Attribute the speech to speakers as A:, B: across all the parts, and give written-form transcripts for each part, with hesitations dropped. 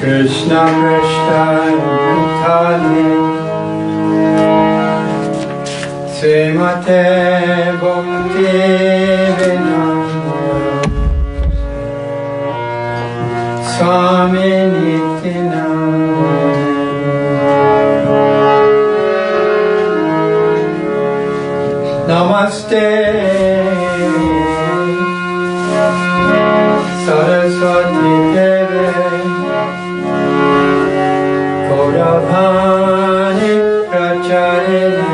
A: Krishna Srimate Bhakti Vedanta Swami Nityananda Namaste Saraswati Deve Gauravani Pracharine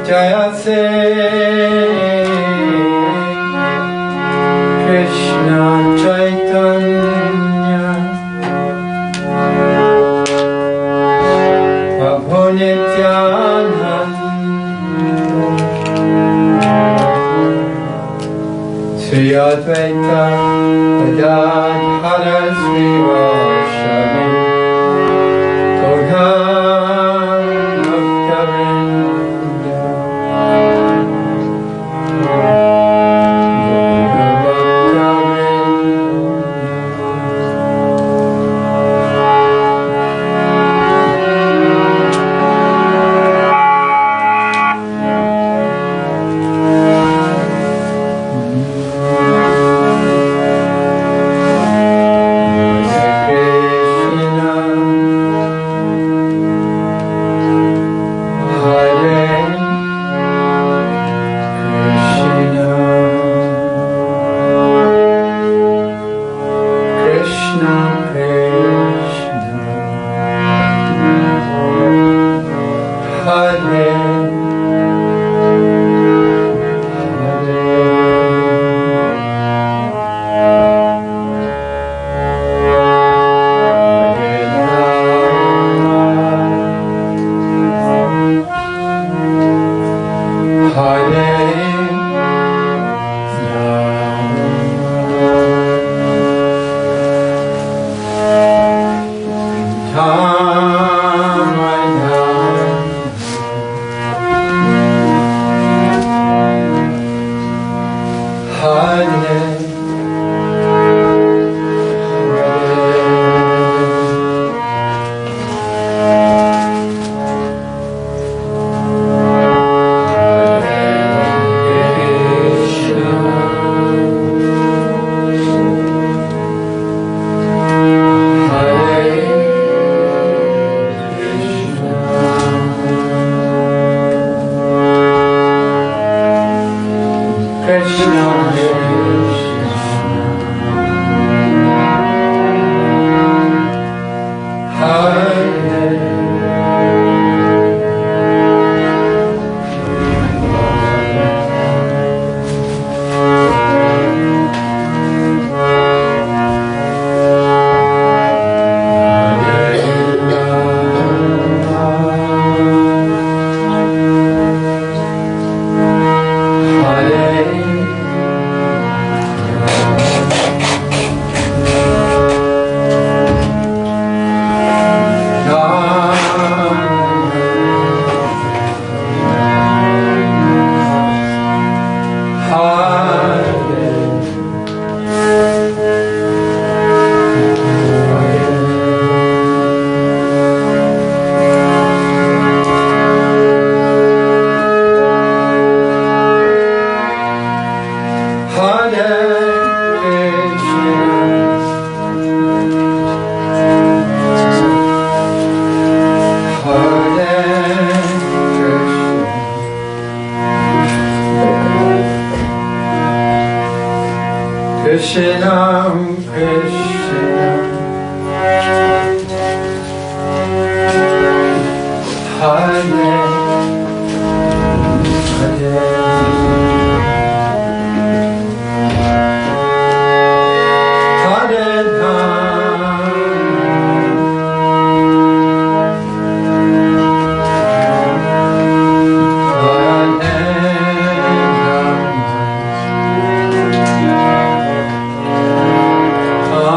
A: Jaya Se Krishna Caitanya Prabhu Nityananda Sri Advaita Gadadhara Srivasadi Gaura Krishnam Krishnam Hare Hare Hare Ram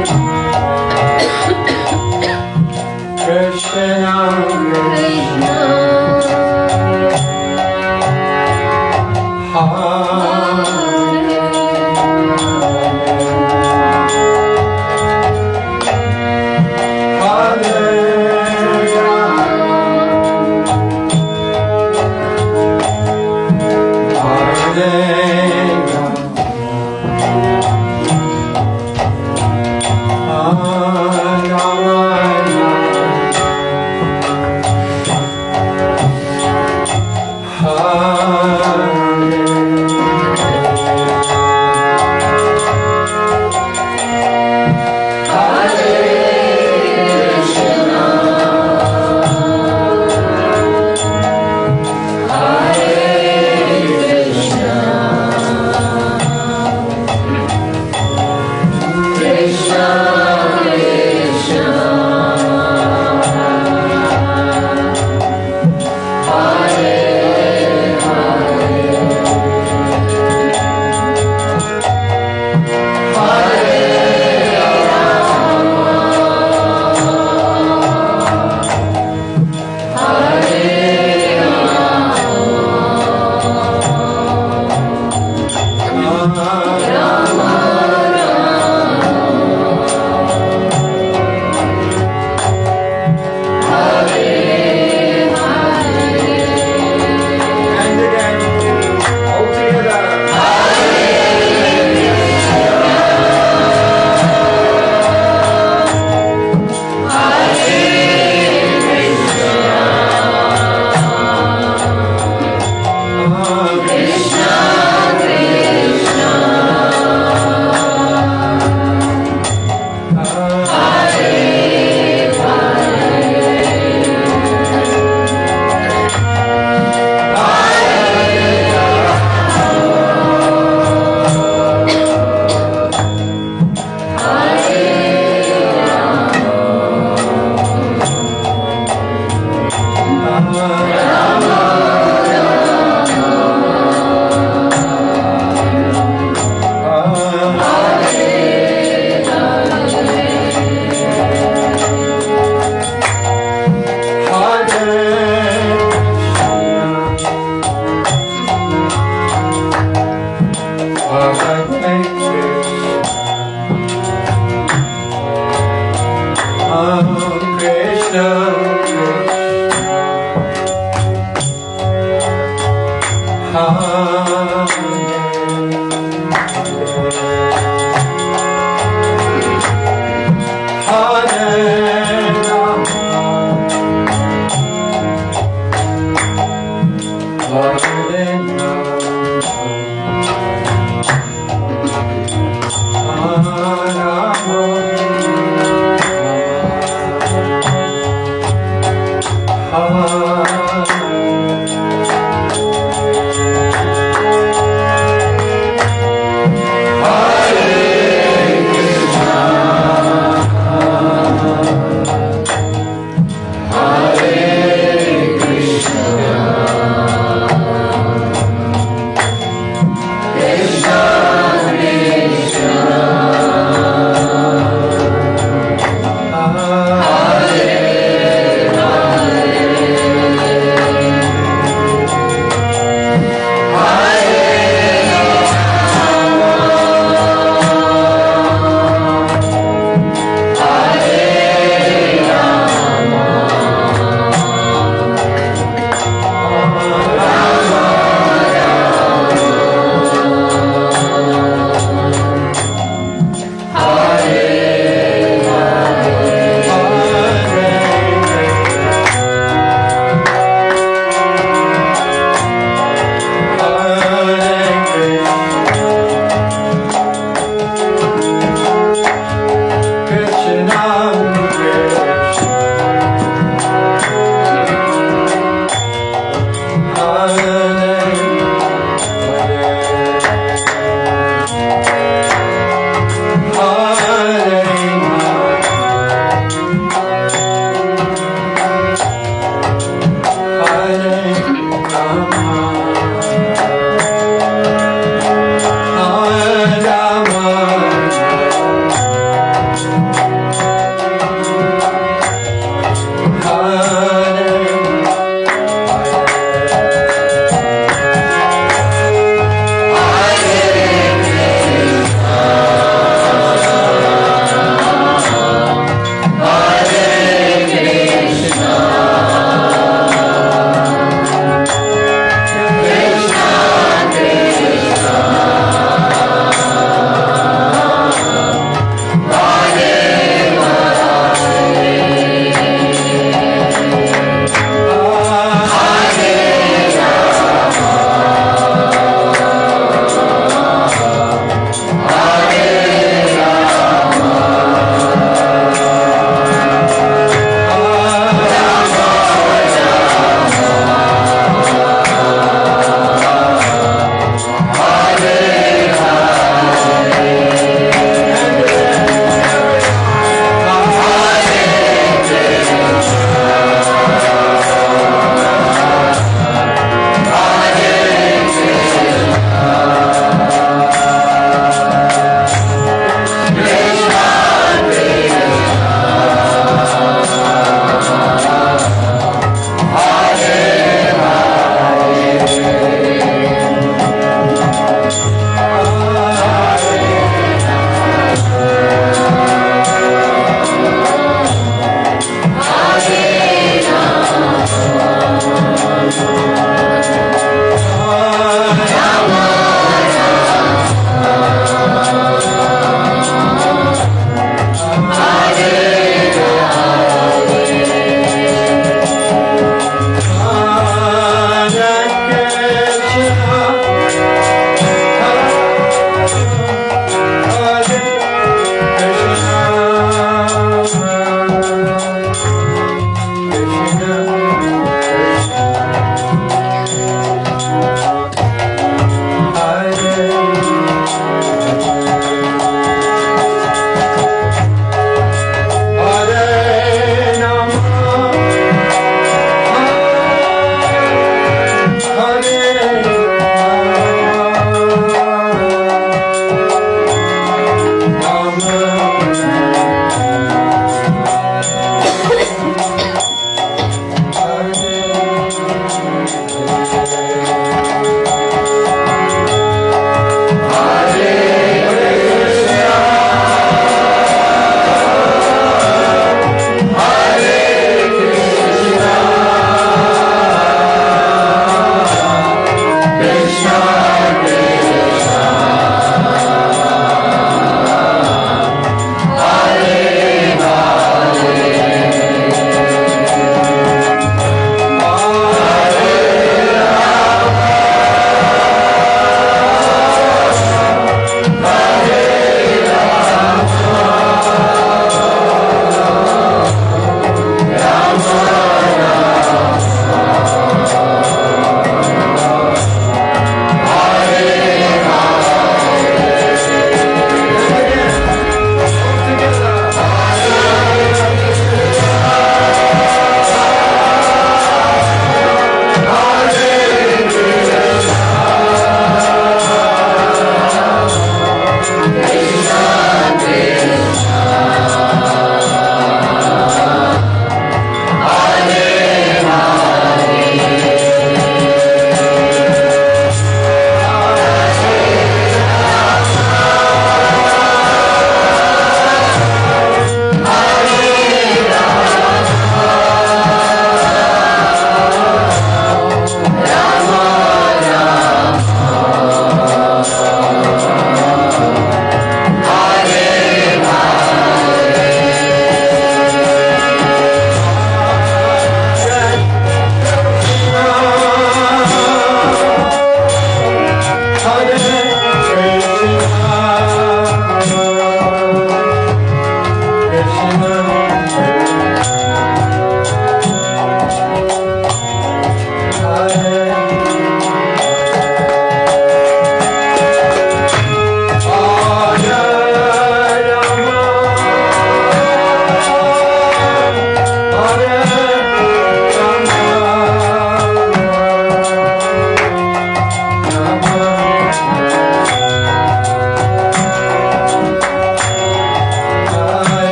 A: Krishna, Krishna,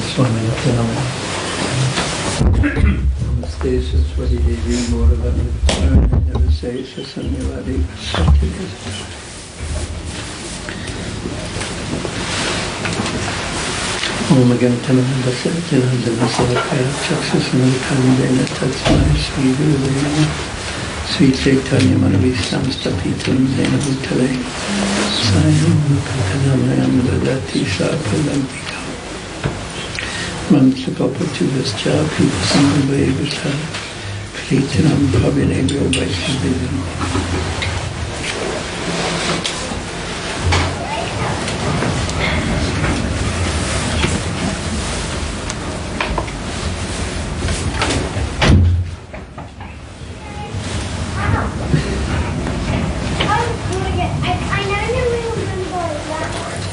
B: Swami Namaste Saraswati Devi Gauravananda Navasesha Sanyavadi Om Gantananda Satyananda Vasakaya Chaksasanatandena Tatsmai Sri Guruvena Sri Caitanya Manavishtamstapitam Zena Bhutale Sayam Katanamayam Dadati Sarpadampika Mansakopativascha Pipasamabhavasa Kritinam Pravinebhyo Vaishnavidam.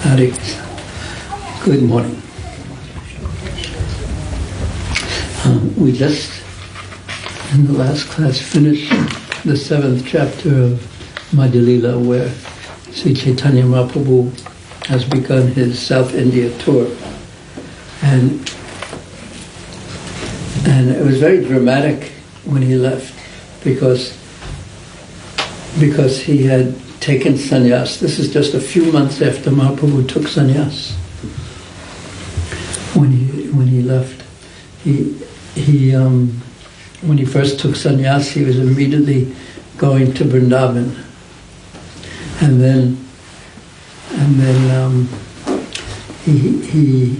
B: Hare Krishna. Good morning. We just, in the last class, finished the 7th chapter of Madhya Lila, where Sri Caitanya Mahaprabhu has begun his South India tour. And it was very dramatic when he left, because he had taken sannyas. This is just a few months after Mahaprabhu took sannyas. When he left, when he first took sannyas, he was immediately going to Vrindavan, and then he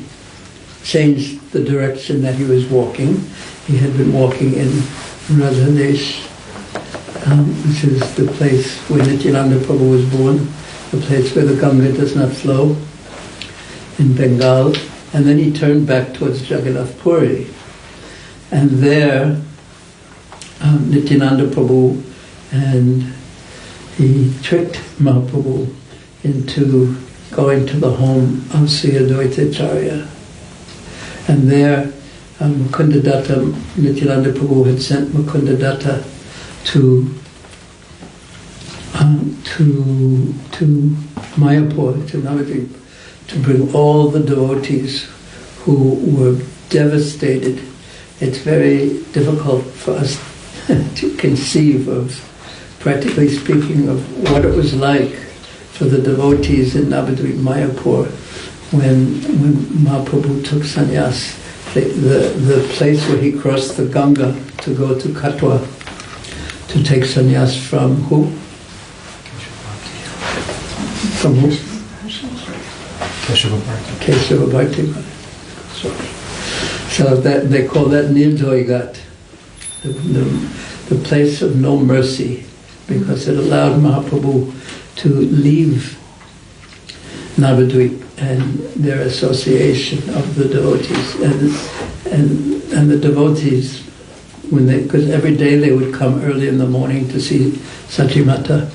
B: changed the direction that he was walking. He had been walking in Radhadesh, which is the place where Nityananda Prabhu was born, the place where the Ganga does not flow, in Bengal. And then he turned back towards Jagannath Puri. And there, Nityananda Prabhu, and he tricked Mahaprabhu into going to the home of Sri Advaita Acharya. And there, Mukundadatta, Nityananda Prabhu had sent Mukundadatta to Mayapur, to Navadvip, to bring all the devotees who were devastated. It's very difficult for us to conceive of, practically speaking, of what it was like for the devotees in Navadvip, Mayapur, when Mahaprabhu took sannyas. The place where he crossed the Ganga to go to Katwa to take sannyas from who? From who? Keshava Bharti. So that they call that Nirdoigat, the place of no mercy, because it allowed Mahaprabhu to leave Navadvip and their association of the devotees, and the devotees, because every day they would come early in the morning to see Sachimata,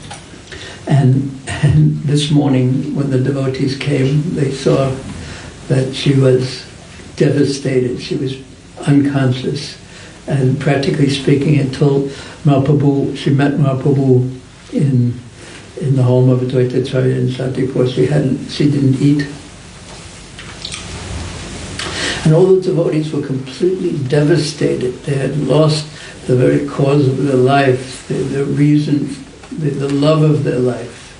B: and this morning when the devotees came, they saw that she was devastated. She was unconscious, and practically speaking, until Mahaprabhu, she met Mahaprabhu in the home of Advaita Acharya in Shantipur, she didn't eat. And all the devotees were completely devastated. They had lost the very cause of their life, the reason, the love of their life,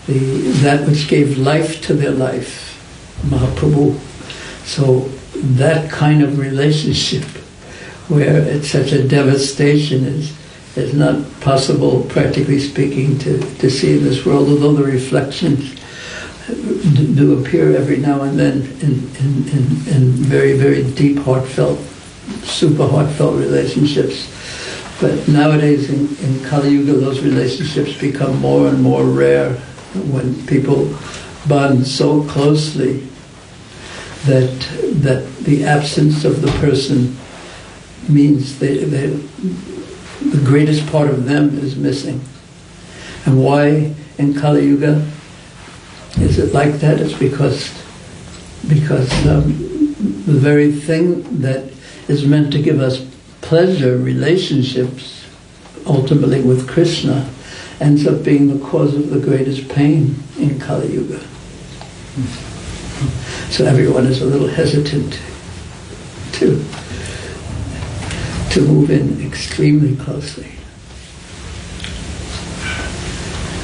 B: that which gave life to their life, Mahaprabhu. So that kind of relationship, where it's such a devastation, is not possible, practically speaking, to see in this world, although the reflections do appear every now and then in very, very deep, heartfelt, super heartfelt relationships. But nowadays in Kali Yuga, those relationships become more and more rare, when people bond so closely that the absence of the person means the greatest part of them is missing. And why in Kali Yuga is it like that? It's because the very thing that is meant to give us pleasure, relationships, ultimately with Krishna, ends up being the cause of the greatest pain in Kali Yuga. So everyone is a little hesitant to move in extremely closely.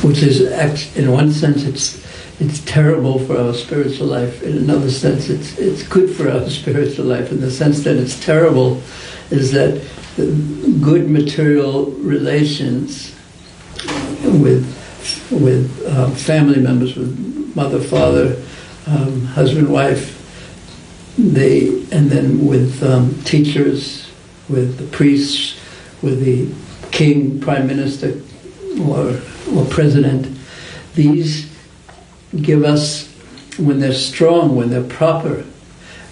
B: Which is, in one sense, it's terrible for our spiritual life. In another sense, it's good for our spiritual life. In the sense that it's terrible is that good material relations with family members, with mother, father, husband, wife, and then with teachers, with the priests, with the king, prime minister, or president. These give us, when they're strong, when they're proper,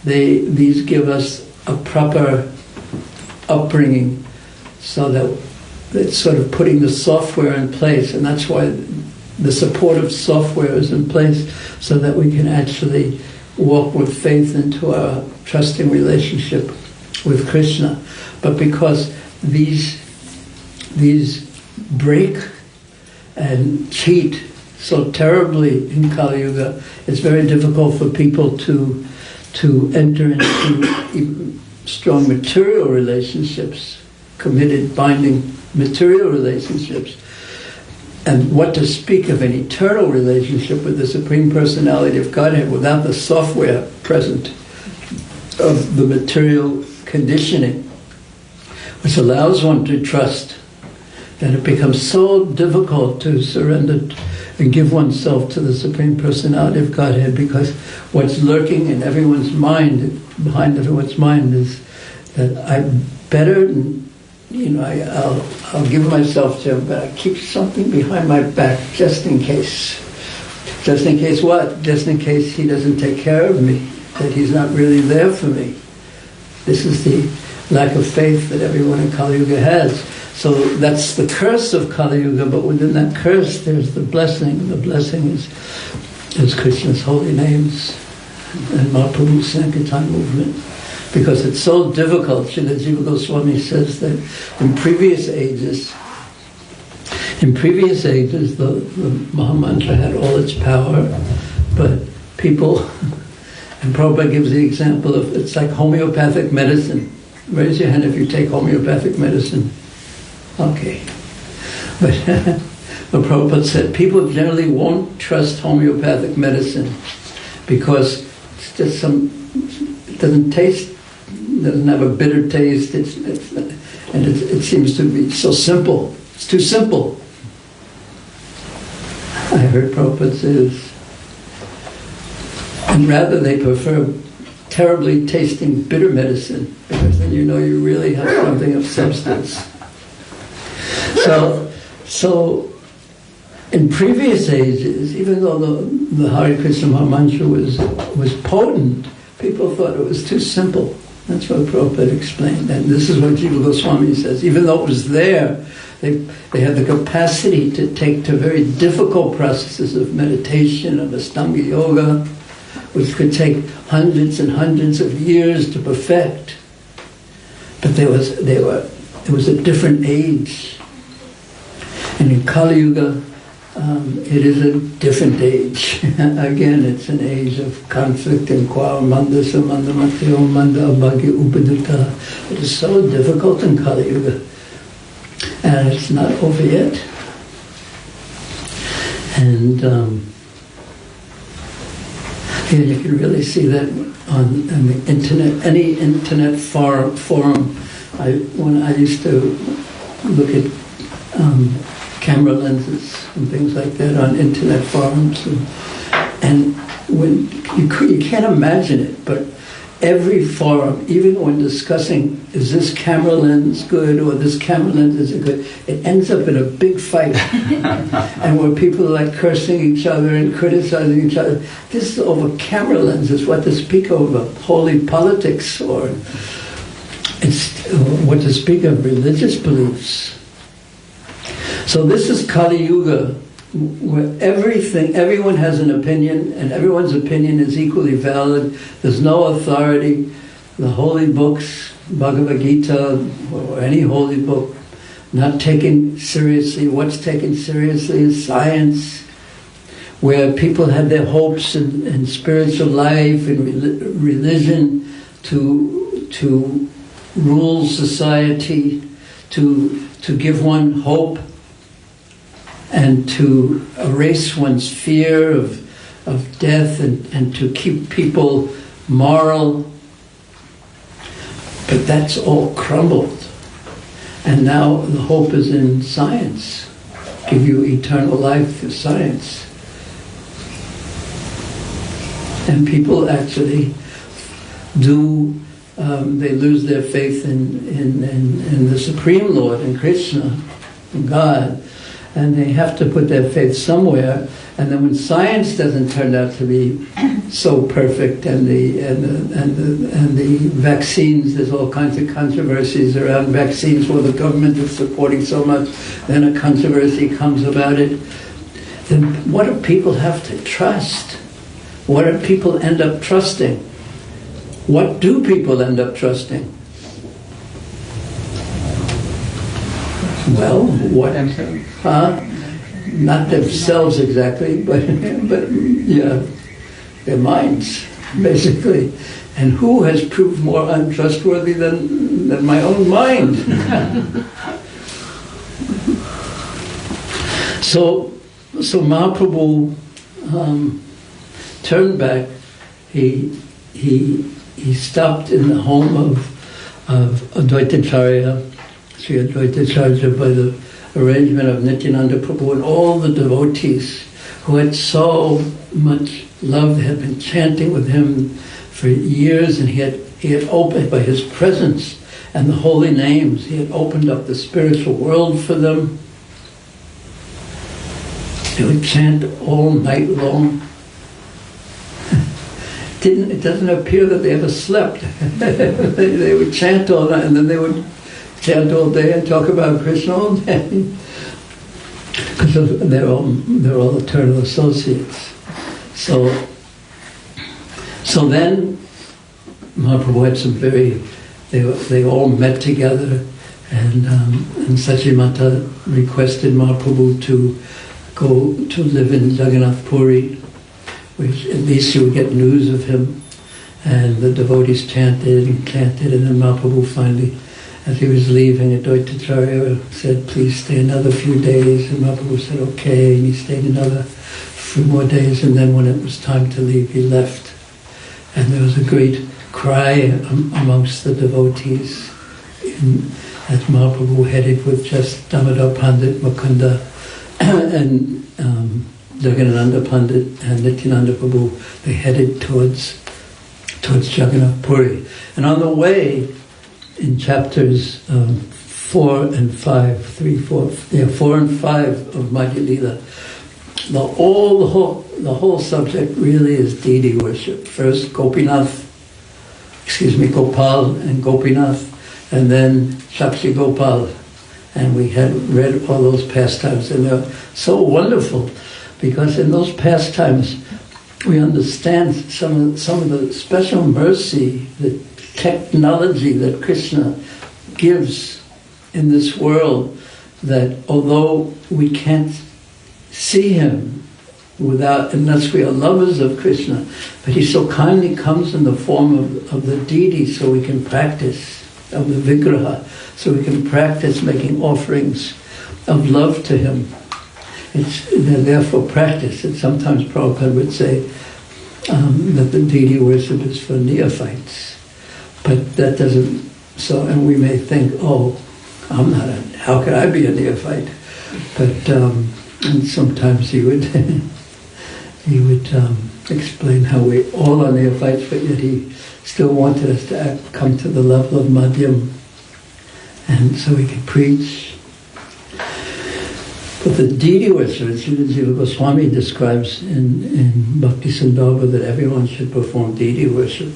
B: these give us a proper upbringing, so that it's sort of putting the software in place, and that's why the supportive software is in place, so that we can actually walk with faith into our trusting relationship with Krishna. But because these break and cheat so terribly in Kali Yuga, it's very difficult for people to enter into strong material relationships, committed, binding material relationships. And what to speak of an eternal relationship with the Supreme Personality of Godhead without the software present of the material conditioning, which allows one to trust. Then it becomes so difficult to surrender and give oneself to the Supreme Personality of Godhead, because what's lurking in everyone's mind, behind everyone's mind, is that I'm better, and I'll give myself to him, but I keep something behind my back just in case. Just in case what? Just in case he doesn't take care of me, that he's not really there for me. This is the lack of faith that everyone in Kali Yuga has. So that's the curse of Kali Yuga, but within that curse there's the blessing. The blessing is Krishna's holy names and Mahaprabhu's Sankirtan movement. Because it's so difficult. Srila Jiva Goswami says that in previous ages, the Mahamantra had all its power, but people, and Prabhupada gives the example of, it's like homeopathic medicine. Raise your hand if you take homeopathic medicine. Okay. But Prabhupada said people generally won't trust homeopathic medicine because it's just it doesn't taste, doesn't have a bitter taste, it seems to be so simple. It's too simple. I heard Prabhupada say this. And rather they prefer terribly tasting bitter medicine, because then you know you really have something of substance. So in previous ages, even though the Hare Krishna Mahamantra was potent, people thought it was too simple. That's what Prabhupada explained. And this is what Jiva Goswami says. Even though it was there, they had the capacity to take to very difficult processes of meditation, of Ashtanga Yoga, which could take hundreds and hundreds of years to perfect. But it was a different age. And in Kali Yuga, it is a different age. Again, it's an age of conflict and quarrel. Manda samanda matyo manda abhagya upadutta. It is so difficult in Kali Yuga. And it's not over yet. And you can really see that on the internet, any internet forum. When I used to look at camera lenses and things like that on internet forums, and when you can't imagine it, but every forum, even when discussing is this camera lens good or this camera lens isn't good, it ends up in a big fight, and where people are like cursing each other and criticizing each other. This is over camera lenses. What to speak of holy politics, or it's what to speak of religious beliefs. So this is Kali Yuga, where everyone has an opinion, and everyone's opinion is equally valid. There's no authority. The holy books, Bhagavad Gita, or any holy book, not taken seriously. What's taken seriously is science, where people had their hopes in spiritual life and religion to to rule society, to give one hope, and to erase one's fear of death, and to keep people moral. But that's all crumbled. And now the hope is in science. Give you eternal life through science. And people actually do, they lose their faith in the Supreme Lord, in Krishna, in God, and they have to put their faith somewhere. And then when science doesn't turn out to be so perfect, and the vaccines, there's all kinds of controversies around vaccines where the government is supporting so much, then a controversy comes about it. Then what do people have to trust? What do people end up trusting? What do people end up trusting? Well, what? Not themselves exactly, but yeah, their minds, basically. And who has proved more untrustworthy than my own mind? So Mahaprabhu turned back. He stopped in the home of Advaitacharya, Sri Advaitacharya, by the arrangement of Nityananda Prabhu, and all the devotees who had so much love. They had been chanting with him for years, and he had opened, by his presence and the holy names, he had opened up the spiritual world for them. They would chant all night long. It doesn't appear that they ever slept. They would chant all night, and then they would chant all day and talk about Krishna all day. Because they're all eternal associates. So then Mahaprabhu had some they all met together, and Sachimata requested Mahaprabhu to go to live in Jagannath Puri, which at least you would get news of him. And the devotees chanted, and then Mahaprabhu finally, as he was leaving, Advaitacharya said, please stay another few days. And Mahaprabhu said, okay, and he stayed another few more days, and then when it was time to leave, he left. And there was a great cry amongst the devotees as Mahaprabhu headed with just Damodar Pandit, Mukunda, and Jagannananda Pandit and Nityananda Prabhu. They headed towards Jagannath Puri. And on the way, in chapters 4 and 5, 4 and 5 of Madhya Lila, the whole subject really is deity worship. First Gopal and Gopinath, and then Shakshi Gopal. And we had read all those pastimes, and they're so wonderful, because in those pastimes we understand some of the special mercy, the technology that Krishna gives in this world, that although we can't see him unless we are lovers of Krishna, but he so kindly comes in the form of the deity, so we can practice, of the Vigraha, so we can practice making offerings of love to him. They're there for practice. And sometimes Prabhupada would say that the deity worship is for neophytes. But that doesn't, and we may think, oh, how could I be a neophyte? But, and sometimes he would explain how we all are neophytes, but yet he still wanted us to come to the level of Madhyam, and so he could preach. But the deity worship, Srila Jiva Goswami describes in Bhakti Sandarbha that everyone should perform deity worship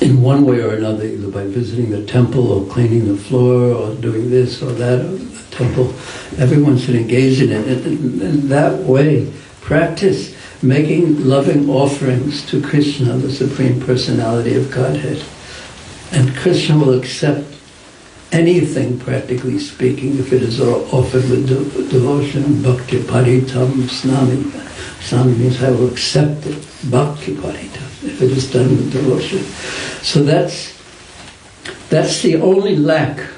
B: in one way or another, either by visiting the temple or cleaning the floor or doing this or that or the temple. Everyone should engage in it. In that way, practice making loving offerings to Krishna, the Supreme Personality of Godhead. And Krishna will accept anything, practically speaking, if it is offered with devotion. Bhakti paritam snami. Snami means I will accept it. Bhakti paritam, if it is done with devotion. So that's That's the only lack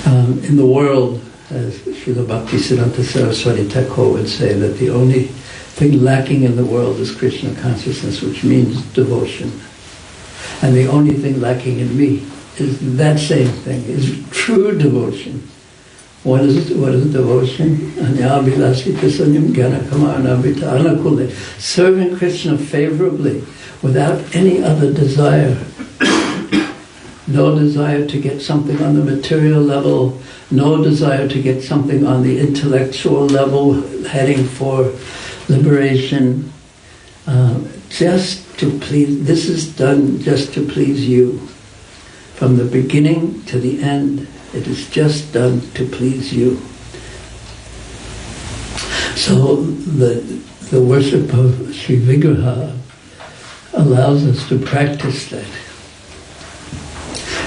B: in the world, as Srila Bhaktisiddhanta Saraswati Thakur would say, that the only thing lacking in the world is Krishna consciousness, which means devotion. And the only thing lacking in me is that same thing, is true devotion. What is devotion? Serving Krishna favorably, without any other desire. No desire to get something on the material level, no desire to get something on the intellectual level, heading for liberation. Just to please, this is done just to please you. From the beginning to the end, it is just done to please you. So the worship of Sri Vigraha allows us to practice that.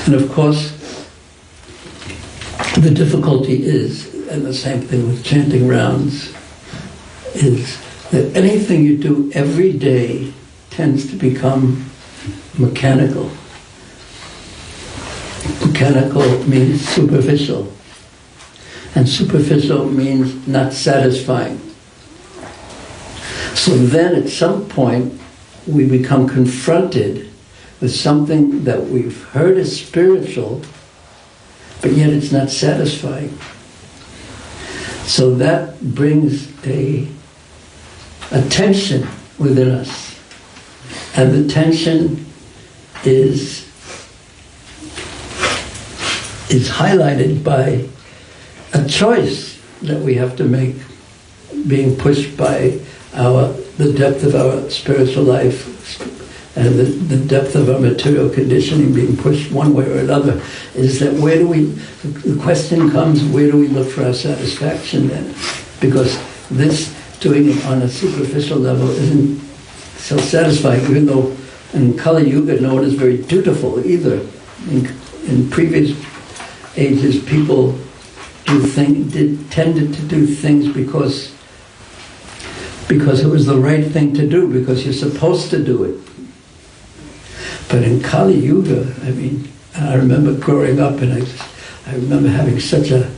B: And of course, the difficulty is, and the same thing with chanting rounds, is that anything you do every day tends to become mechanical. Mechanical means superficial. And superficial means not satisfying. So then at some point we become confronted with something that we've heard is spiritual, but yet it's not satisfying. So that brings a tension within us. And the tension is highlighted by a choice that we have to make, being pushed by the depth of our spiritual life and the depth of our material conditioning being pushed one way or another, is that the question comes, where do we look for our satisfaction then? Because this, doing it on a superficial level, isn't so satisfying, even though in Kali Yuga no one is very dutiful either. In previous ages, people tended to do things because it was the right thing to do, because you're supposed to do it. But in Kali Yuga, I remember growing up, and I remember having such a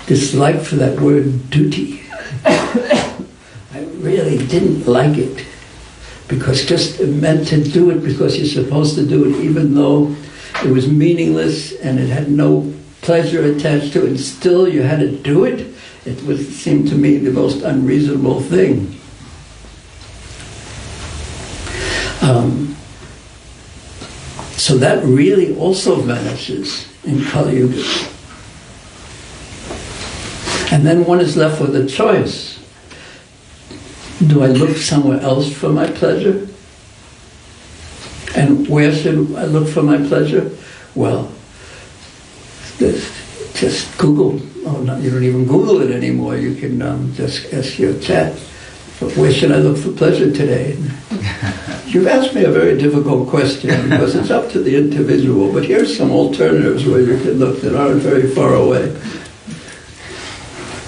B: dislike for that word duty. I really didn't like it, because just it meant to do it because you're supposed to do it, even though it was meaningless and it had no pleasure attached to it, and still you had to do it. It seemed to me the most unreasonable thing. So that really also vanishes in Kali Yuga. And then one is left with a choice. Do I look somewhere else for my pleasure? And where should I look for my pleasure? Well, just Google. Oh, no, you don't even Google it anymore. You can just ask your chat, where should I look for pleasure today? You've asked me a very difficult question, because it's up to the individual, but here's some alternatives where you can look that aren't very far away.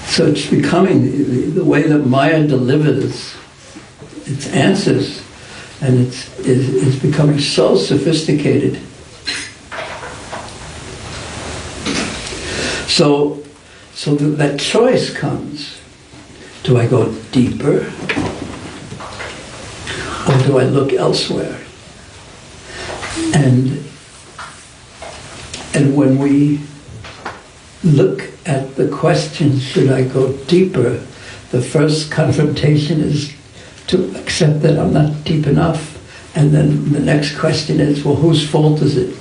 B: So it's becoming the way that Maya delivers its answers, and it's becoming so sophisticated. So that choice comes. Do I go deeper, or do I look elsewhere? And when we look at the question, should I go deeper, the first confrontation is to accept that I'm not deep enough. And then the next question is, well, whose fault is it?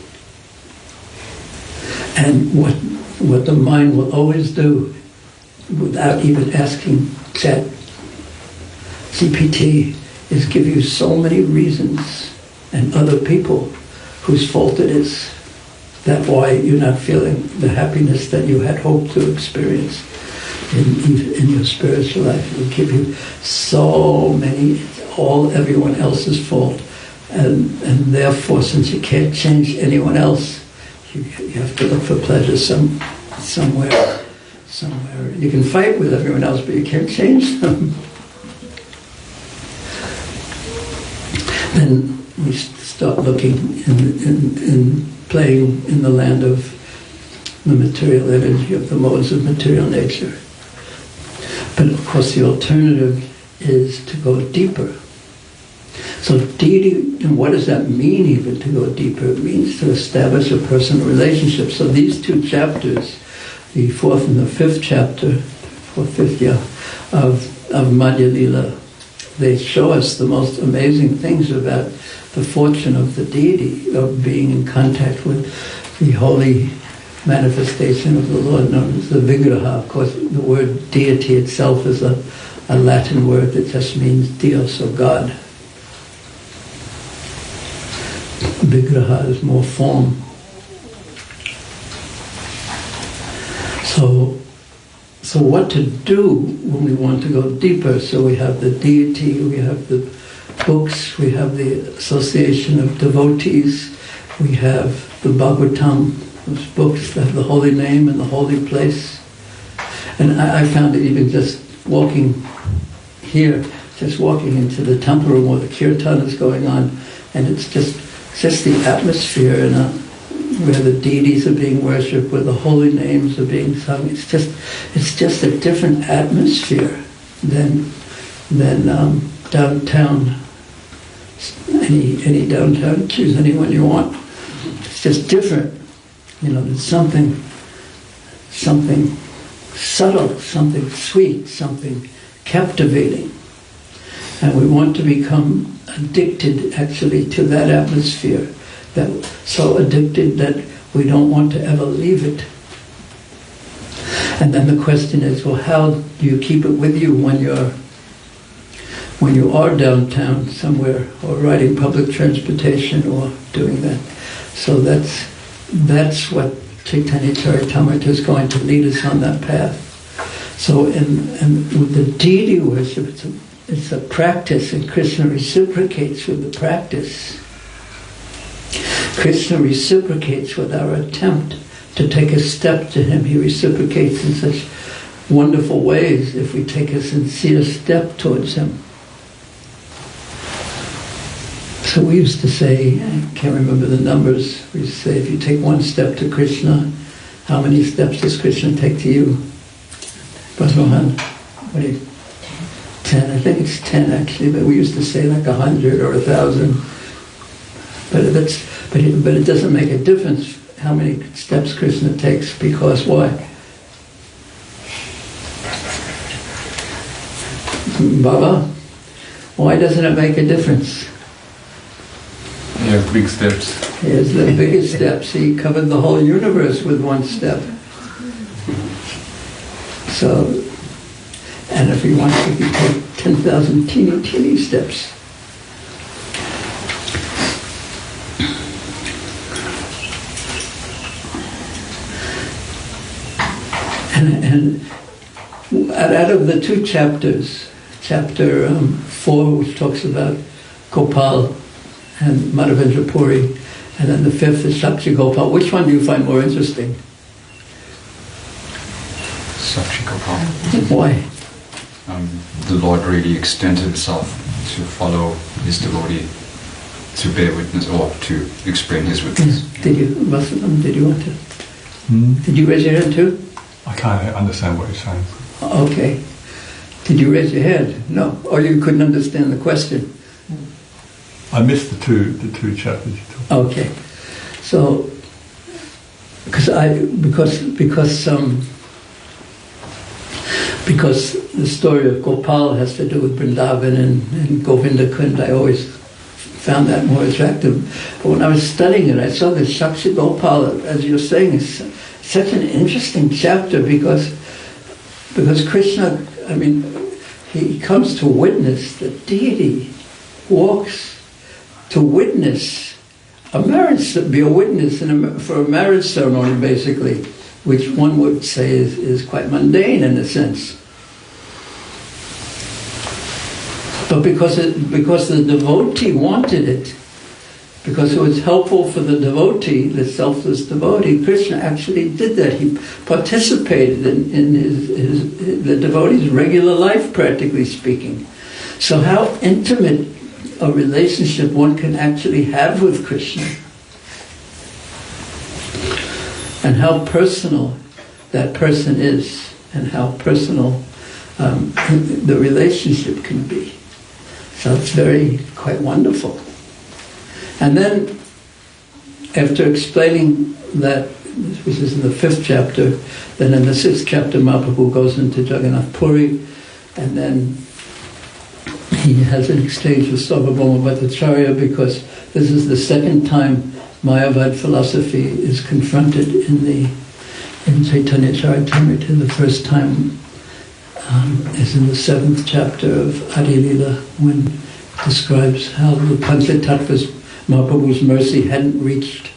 B: And what the mind will always do, without even asking Chat GPT, is give you so many reasons and other people whose fault it is, that why you're not feeling the happiness that you had hoped to experience in your spiritual life. It will give you so many, it's all everyone else's fault. And therefore, since you can't change anyone else, you have to look for pleasure somewhere. You can fight with everyone else, but you can't change them. Then we start looking in playing in the land of the material energy, of the modes of material nature. But of course the alternative is to go deeper. So deity, and what does that mean even, to go deeper? It means to establish a personal relationship. So these two chapters, the fourth and the fifth chapter, of Madhya Lila, they show us the most amazing things about the fortune of the deity, of being in contact with the holy manifestation of the Lord, known as the Vigraha. Of course, the word deity itself is a Latin word that just means Dios, or God. Vigraha is more form. So what to do when we want to go deeper? So we have the deity, we have the books, we have the association of devotees, we have the Bhagavatam, those books that have the holy name and the holy place. And I found it even just walking here, just walking into the temple room where the kirtan is going on, and it's just the atmosphere and where the deities are being worshipped, where the holy names are being sung. It's just a different atmosphere than downtown. Any downtown, choose anyone you want. It's just different. There's something subtle, something sweet, something captivating. And we want to become addicted actually to that atmosphere, that so addicted that we don't want to ever leave it. And then the question is, well, how do you keep it with you when you are downtown somewhere, or riding public transportation, or doing that? So that's what Caitanya Caritamrta is going to lead us on that path. So with the deity worship, it's a practice, and Krishna reciprocates with the practice. Krishna reciprocates with our attempt to take a step to him. He reciprocates in such wonderful ways if we take a sincere step towards him. So we used to say, I can't remember the numbers, we used to say, if you take one step to Krishna, how many steps does Krishna take to you? Rohan, what do you? 10, I think it's 10 actually, but we used to say like 100 or 1,000. But it doesn't make a difference how many steps Krishna takes, because why? Baba, why doesn't it make a difference?
C: Yeah, big steps.
B: Here's the biggest steps. He covered the whole universe with one step. So, and if he wants, he can take 10,000 teeny steps. And out of the two chapters, chapter 4, which talks about Gopal and Madhavendra Puri, and then the 5th is Sakshi Gopal, which one do you find more interesting?
C: Sakshi Gopal.
B: Why?
C: The Lord really extended himself to follow his devotee, to bear witness, or to explain his witness.
B: Did you want to? Did you raise your hand too?
D: I can't understand what you're saying.
B: Okay. Did you raise your hand? No. Or you couldn't understand the question?
D: I missed the two chapters you talked about.
B: Okay. So, because the story of Gopal has to do with Vrindavan and Govinda Kund, I always found that more attractive. But when I was studying it, I saw this Sakshi Gopal, as you're saying, is such an interesting chapter because Krishna, he comes to witness, the deity walks to witness a marriage, be a witness for a marriage ceremony, basically, which one would say is quite mundane in a sense. But because the devotee wanted it, because it was helpful for the devotee, the selfless devotee, Krishna actually did that. He participated in the devotee's regular life, practically speaking. So how intimate a relationship one can actually have with Krishna, and how personal that person is, and how personal the relationship can be. So it's quite wonderful. And then, after explaining that, which is in the 5th chapter, then in the 6th chapter Mahaprabhu goes into Jagannath Puri, and then he has an exchange with Sarvabhauma Bhattacharya, because this is the second time Mayavad philosophy is confronted in Caitanya Caritamrta. The first time is in the 7th chapter of Adi Lila, when it describes how the Panchatattvas, Mahaprabhu's mercy hadn't reached.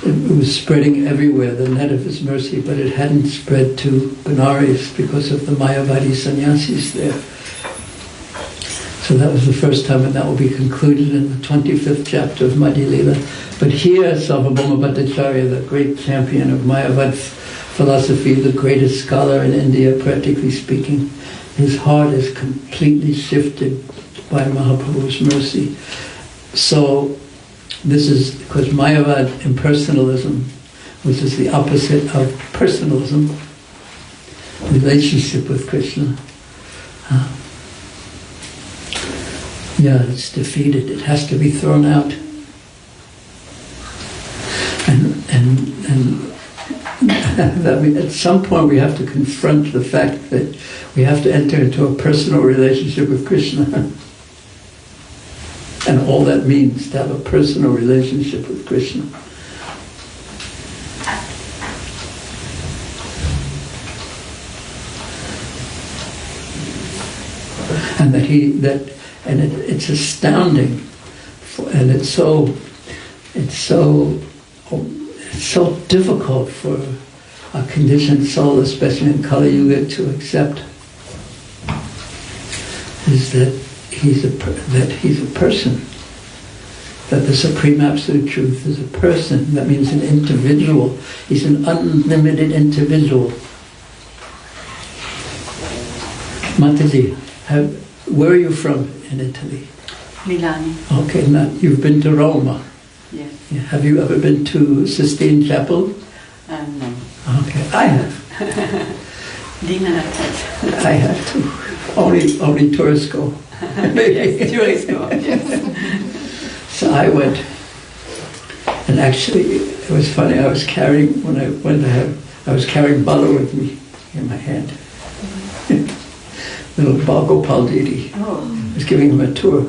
B: It was spreading everywhere, the net of his mercy, but it hadn't spread to Benares because of the Mayavadi sannyasis there. So that was the first time, and that will be concluded in the 25th chapter of Madhya Lila. But here, Sarvabhauma Bhattacharya, the great champion of Mayavad philosophy, the greatest scholar in India, practically speaking, his heart is completely shifted by Mahaprabhu's mercy. So this is because Mayavad impersonalism, which is the opposite of personalism, relationship with Krishna, it's defeated. It has to be thrown out. And I mean, at some point we have to confront the fact that we have to enter into a personal relationship with Krishna. And all that means, to have a personal relationship with Krishna. And it's astounding, and it's so difficult for a conditioned soul, especially in Kali Yuga, to accept, is that he's a person, that the Supreme Absolute Truth is a person. That means an individual. He's an unlimited individual. Mataji, where are you from in Italy?
E: Milan.
B: Okay, now you've been to Rome.
E: Yes.
B: Have you ever been to Sistine Chapel?
E: No.
B: Okay, I have. I have too. Only tourists go.
E: Yes, tourists go. Yes.
B: So I went, and actually it was funny. I was carrying I was carrying Bala with me in my hand. Little Bhagopal Didi.
E: Oh.
B: I was giving him a tour.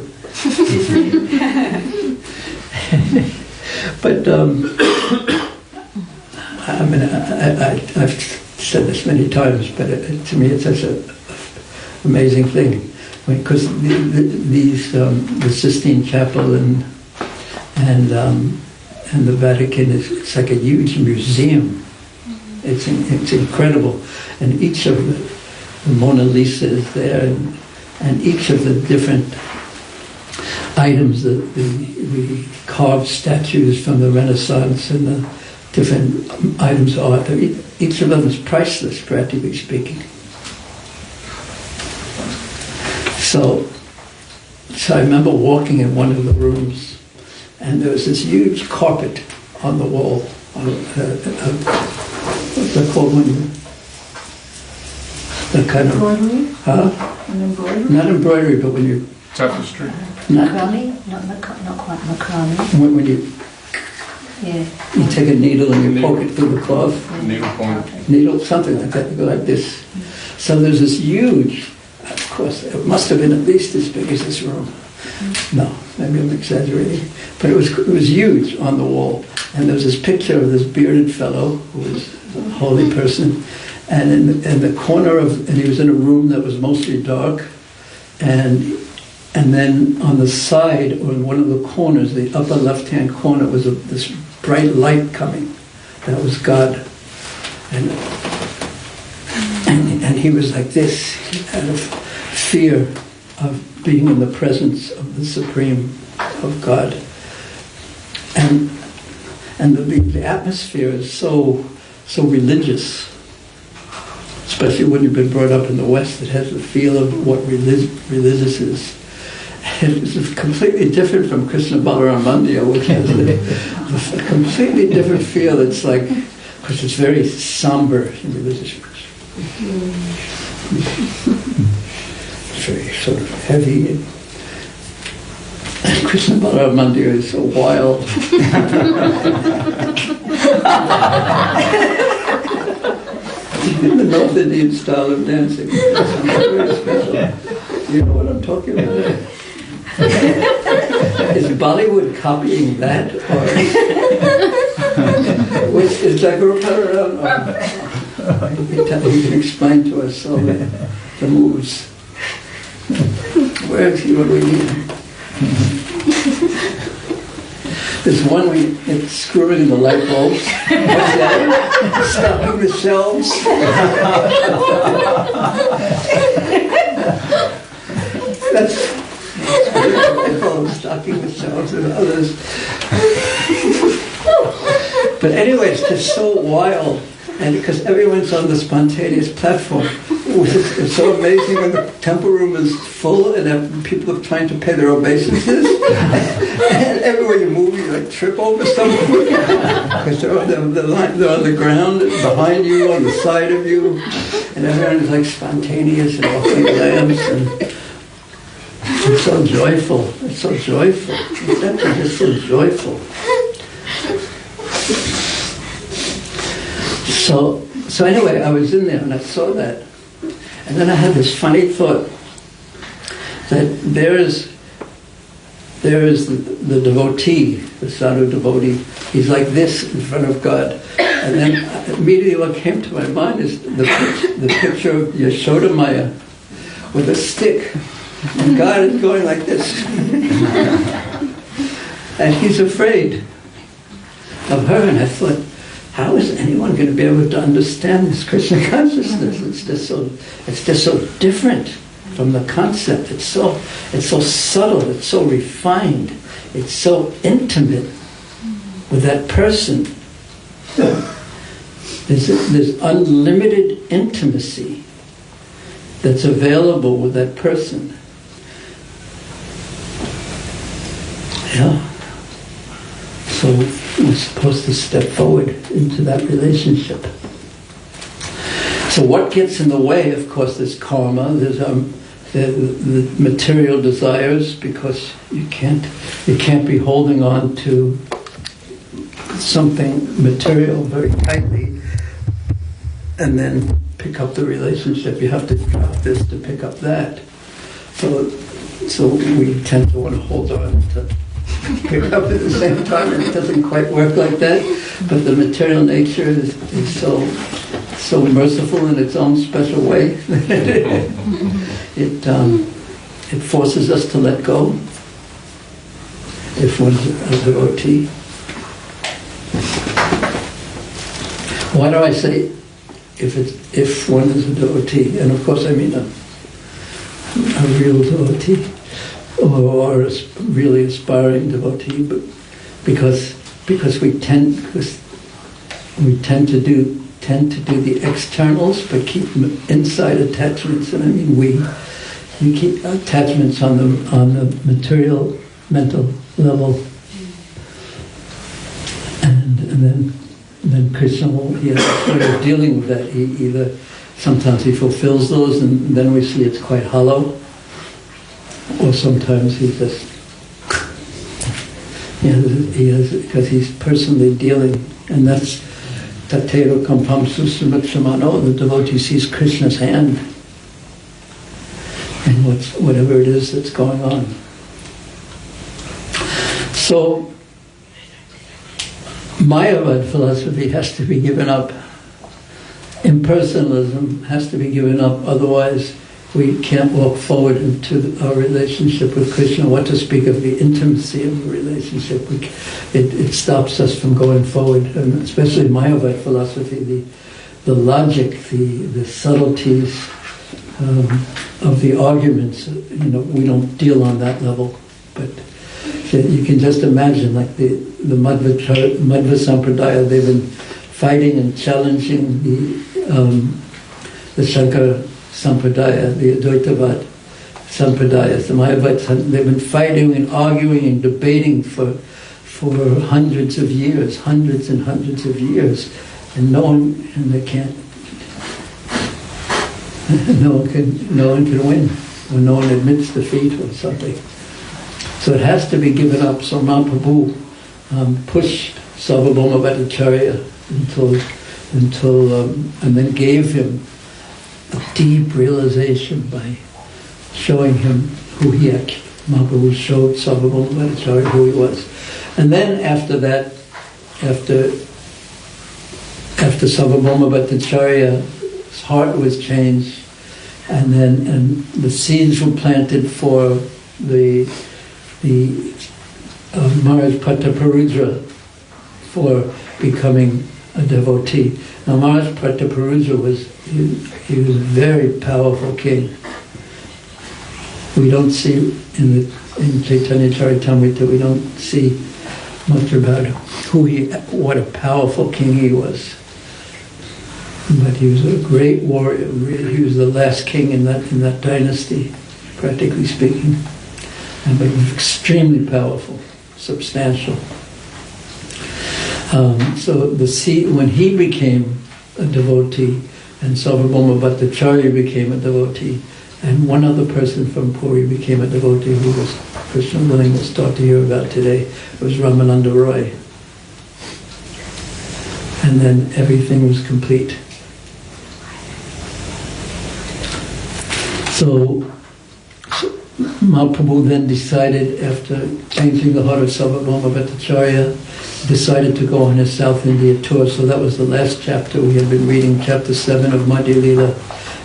B: But I mean, I've said this many times, but to me it's such an amazing thing, because the Sistine Chapel and the Vatican it's like a huge museum. It's incredible, and each of the Mona Lisa is there, and each of the different items, the carved statues from the Renaissance and the different items of art, each of them is priceless, practically speaking. So I remember walking in one of the rooms, and there was this huge carpet on the wall. What's that called when the kind of
A: Embroidery?
B: An
A: embroidery?
B: Not embroidery, but when you
C: Tapestry.
A: Macrame? Not quite macrame.
B: when you take a needle and you poke it through the cloth.
C: Needle point.
B: Needle, something like that, you go like this. So there's this huge, of course, it must have been at least as big as this room. No, maybe I'm exaggerating. But it was huge on the wall. And there was this picture of this bearded fellow who was a holy person. And in the corner and he was in a room that was mostly dark. And then on the side, or in one of the corners, the upper left-hand corner, was this bright light coming. That was God. And he was like this, out of fear of being in the presence of the Supreme, of God. And the atmosphere is so religious, especially when you've been brought up in the West. It has the feel of what religious is. it's completely different from Krishna Balaram Mandir, which has a completely different feel. It's like, because it's very somber. It's very sort of heavy. And Krishna Balaram Mandir is so wild. In the North Indian style of dancing. It's very special. You know what I'm talking about? Is Bollywood copying that? Or is Jagrupara? He can explain to us all the moves. Where is he? What do we need? There's one it's screwing in the light bulbs. What's that? Stopping the shelves. That's I call them stocking the shelves and others. But anyway, it's just so wild, and because everyone's on the spontaneous platform, it's so amazing when the temple room is full and people are trying to pay their obeisances, and everywhere you move, you like trip over something because they're on they're on the ground behind you, on the side of you, and everyone is like spontaneous and offering lamps and. It's so joyful. It's so joyful. It's just so joyful. So anyway, I was in there and I saw that, and then I had this funny thought that there is the devotee, the sadhu devotee. He's like this in front of God, and then immediately what came to my mind is the picture of Yashoda Maya with a stick. And God is going like this. And he's afraid of her. And I thought, how is anyone going to be able to understand this Krishna consciousness? It's just so different from the concept. It's so subtle, it's so refined, it's so intimate with that person. There's unlimited intimacy that's available with that person. Yeah. So we're supposed to step forward into that relationship. So what gets in the way, of course, there's karma, there's the material desires, because you can't be holding on to something material very tightly and then pick up the relationship. You have to drop this to pick up that. So we tend to want to hold on to pick up at the same time, and it doesn't quite work like that. But the material nature is so merciful in its own special way. It forces us to let go if one's a devotee. Why do I say if one is a devotee? And of course I mean a real devotee or a really aspiring devotee, but because we tend to do the externals, but keep inside attachments. And I mean you keep attachments on the material, mental level, and then Krishna he has a way of dealing with that. He sometimes he fulfills those, and then we see it's quite hollow, or sometimes he just he has because he's personally dealing, and that's Tatero Kampam Susramatsamano. The devotee sees Krishna's hand in whatever it is that's going on. So Mayavad philosophy has to be given up. Impersonalism has to be given up, otherwise we can't walk forward into our relationship with Krishna. What to speak of the intimacy of the relationship? It stops us from going forward, and especially Mayavad philosophy, the logic, the subtleties of the arguments. We don't deal on that level, but you can just imagine, like the Madhva Sampradaya, they've been fighting and challenging the Shankara Sampradaya, the Advaitavad, Sampradayas, the Mayavads, they've been fighting and arguing and debating for hundreds of years, hundreds and hundreds of years, and they can't. No one can win, or no one admits defeat or something. So it has to be given up. So Mahaprabhu pushed Sarvabhauma Bhattacharya and then gave him a deep realization by showing him who he had. Mahaprabhu showed Sarvabhauma Bhattacharya who he was. And then after that, after Sarvabhauma Bhattacharya's heart was changed, and the seeds were planted for the Maharaj Prataparudra for becoming a devotee. Now Maharaj Prataparudra was a very powerful king. We don't see in Caitanya Caritamrta, we don't see much about what a powerful king he was. But he was a great warrior. Really, he was the last king in that dynasty, practically speaking. But he was extremely powerful, substantial. So when he became a devotee, and Sarvabhauma Bhattacharya became a devotee, and one other person from Puri became a devotee who was Krishna willing we'll start to hear about today, it was Ramananda Roy. And then everything was complete. So Mahaprabhu then decided, after changing the heart of Sarvabhauma Bhattacharya, decided to go on his South India tour. So that was the last chapter. We had been reading chapter 7 of Madhya Lila.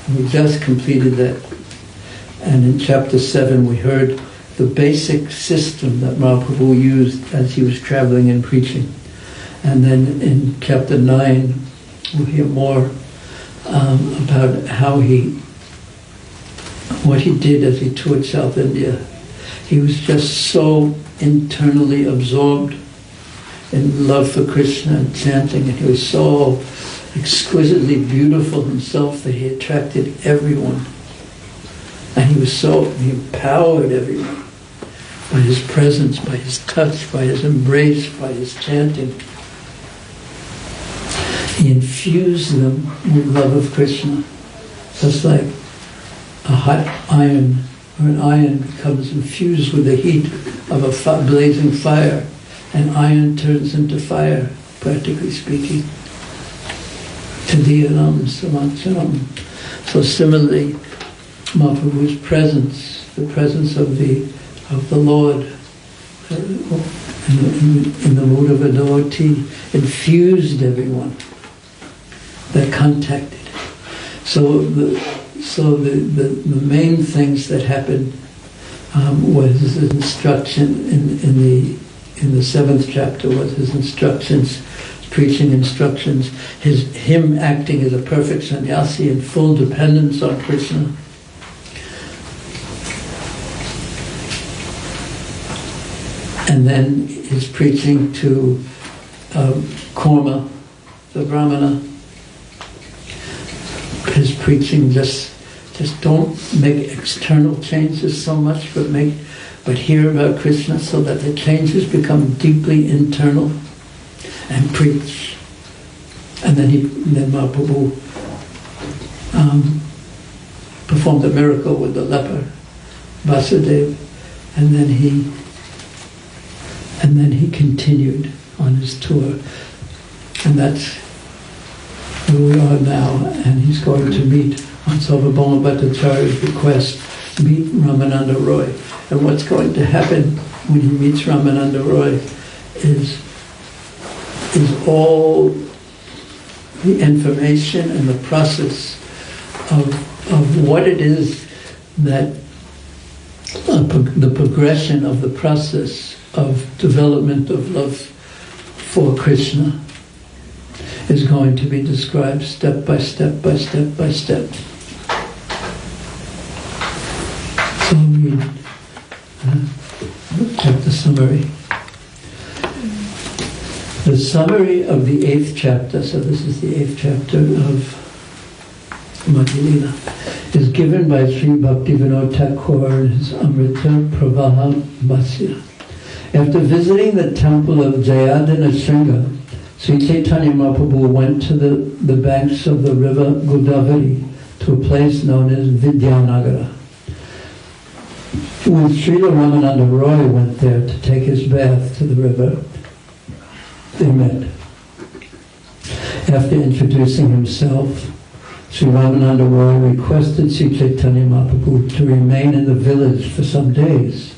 B: And we just completed that. And in chapter 7 we heard the basic system that Mahaprabhu used as he was traveling and preaching. And then in chapter 9 we'll hear more about what he did as he toured South India. He was just so internally absorbed in love for Krishna and chanting, and he was so exquisitely beautiful himself that he attracted everyone. And he empowered everyone by his presence, by his touch, by his embrace, by his chanting. He infused them with love of Krishna, just like a hot iron, or an iron becomes infused with the heat of a blazing fire, and iron turns into fire, practically speaking. Tadiyanam samachanam. So similarly, Mahaprabhu's presence, the presence of the Lord in the mood of a devotee, infused everyone that contacted. So the main things that happened was his instruction in the 7th chapter was his instructions, preaching instructions, him acting as a perfect sannyasi in full dependence on Krishna. And then his preaching to Kurma, the Brahmana. His preaching just don't make external changes so much, but hear about Krishna so that the changes become deeply internal, and preach. And then Mahaprabhu performed a miracle with the leper, Vasudeva, and then he continued on his tour. And that's where we are now, and he's going to meet, on Sarvabhauma Bhattacharya's request, meet Ramananda Roy. And what's going to happen when he meets Ramananda Roy is all the information and the process of what it is that the progression of the process of development of love for Krishna is going to be described step by step by step by step. So I'll read chapter summary. The summary of the 8th chapter, so this is the 8th chapter of Madhya is given by Sri Bhaktivinoda Thakur in his Amrita Pravaha Bhasya. After visiting the temple of Jayadana Shringa, Sri Caitanya Mahaprabhu went to the banks of the river Godavari to a place known as Vidyanagara. When Srila Ramananda Roy went there to take his bath to the river, they met. After introducing himself, Sri Ramananda Roy requested Sri Caitanya Mahaprabhu to remain in the village for some days.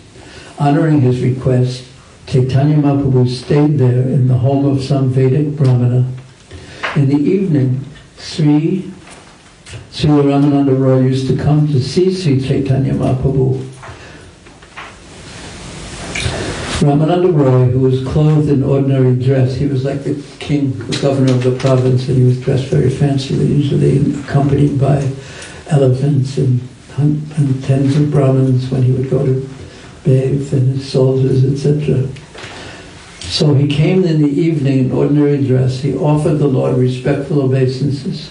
B: Honoring his request, Caitanya Mahaprabhu stayed there in the home of some Vedic Brahmana. In the evening, Sri Ramananda Roy used to come to see Sri Caitanya Mahaprabhu. Ramananda Roy, who was clothed in ordinary dress, he was like the king, the governor of the province, and he was dressed very fancily, usually accompanied by elephants and tens of Brahmins when he would go to bathe, and his soldiers, etc. So he came in the evening in ordinary dress. He offered the Lord respectful obeisances.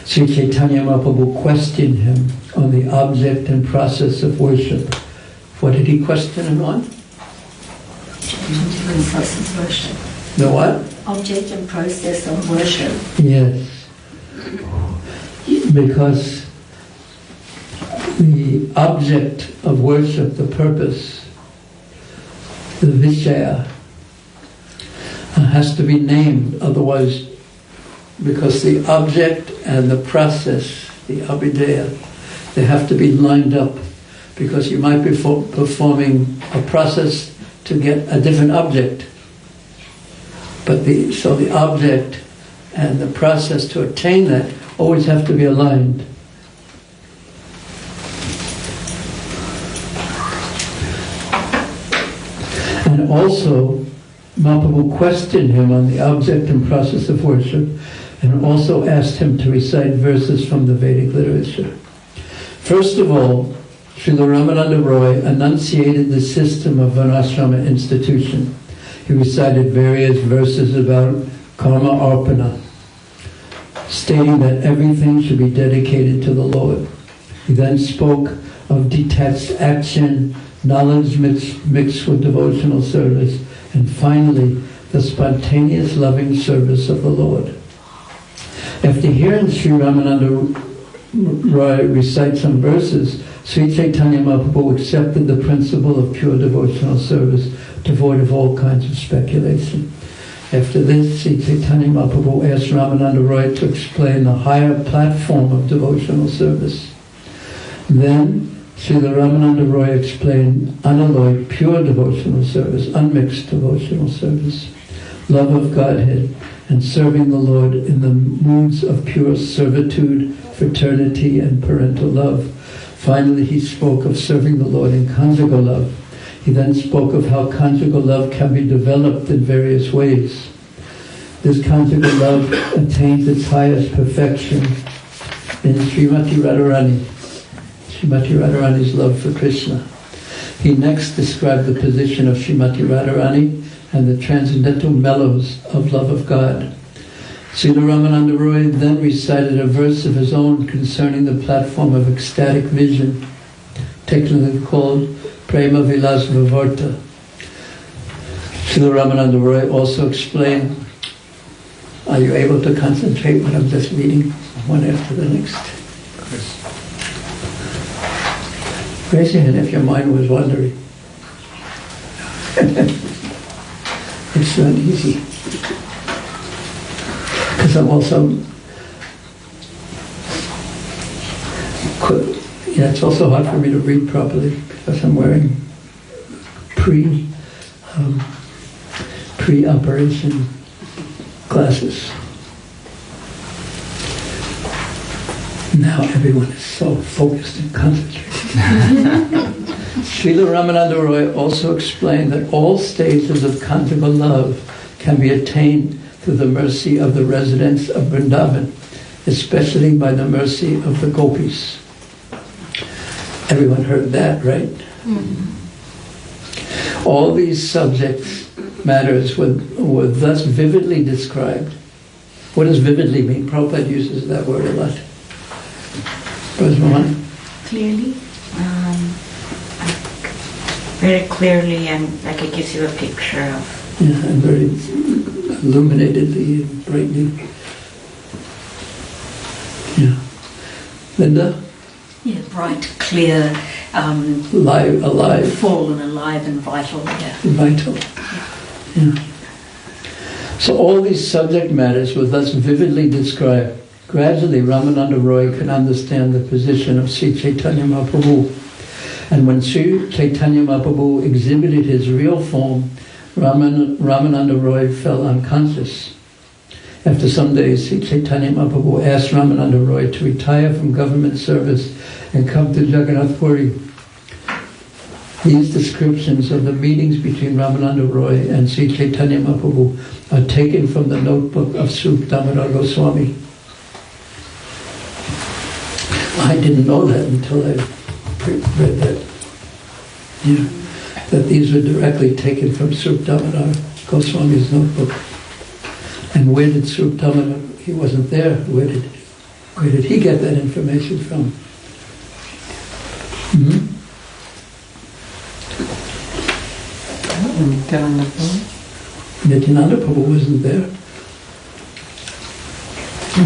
B: Sri Caitanya Mahaprabhu questioned him on the object and process of worship. What did he question him on?
A: Object and process of worship.
B: The what?
A: Object and process of worship.
B: Yes. Because the object of worship, the purpose, the Vishaya, has to be named, otherwise, because the object and the process, the Abhideya, they have to be lined up, because you might be performing a process to get a different object. But so the object and the process to attain that always have to be aligned. And also, Mahaprabhu questioned him on the object and process of worship, and also asked him to recite verses from the Vedic literature. First of all, Srila Ramananda Roy enunciated the system of Varnashrama institution. He recited various verses about karma arpana, stating that everything should be dedicated to the Lord. He then spoke of detached action, knowledge mixed with devotional service, and finally, the spontaneous loving service of the Lord. After hearing Sri Ramananda Roy recite some verses, Sri Chaitanya Mahaprabhu accepted the principle of pure devotional service, devoid of all kinds of speculation. After this, Sri Chaitanya Mahaprabhu asked Ramananda Roy to explain the higher platform of devotional service. Then, Srila Ramananda Roy explained unalloyed, pure devotional service, unmixed devotional service, love of Godhead, and serving the Lord in the moods of pure servitude, fraternity, and parental love. Finally, he spoke of serving the Lord in conjugal love. He then spoke of how conjugal love can be developed in various ways. This conjugal love attains its highest perfection in Srimati Radharani's love for Krishna. He next described the position of Srimati Radharani and the transcendental mellows of love of God. Srila Ramananda Roy then recited a verse of his own concerning the platform of ecstatic vision, technically called Prema Vilas Vivarta. Srila Ramananda Roy also explained, are you able to concentrate when I'm just reading one after the next? Raise your hand if your mind was wandering. It's not easy. Because I'm also, it's also hard for me to read properly because I'm wearing pre-operation glasses. Now everyone is so focused and concentrated. Srila Ramananda Roy also explained that all stages of conjugal love can be attained through the mercy of the residents of Vrindavan, especially by the mercy of the gopis. Everyone heard that, right? Mm-hmm. All these subjects, matters were thus vividly described. What does vividly mean? Prabhupada uses that word a lot. Brahman?
F: Clearly, very clearly, and like it gives you a picture of.
B: Yeah, and very illuminatedly and brightly. Yeah. Linda?
A: Yeah, bright, clear,
B: Alive.
A: full and alive and vital. Yeah.
B: Vital. Yeah. So all these subject matters were thus vividly described. Gradually, Ramananda Roy could understand the position of Sri Chaitanya Mahaprabhu. And when Sri Chaitanya Mahaprabhu exhibited his real form, Ramananda Roy fell unconscious. After some days, Sri Chaitanya Mahaprabhu asked Ramananda Roy to retire from government service and come to Jagannath Puri. These descriptions of the meetings between Ramananda Roy and Sri Chaitanya Mahaprabhu are taken from the notebook of Sri Damodar Goswami. I didn't know that until I read that. Yeah, that these were directly taken from Sri Damodar Goswami's notebook. And where did Sri Damodar? He wasn't there. Where did he get that information from? Nityananda Prabhu wasn't there.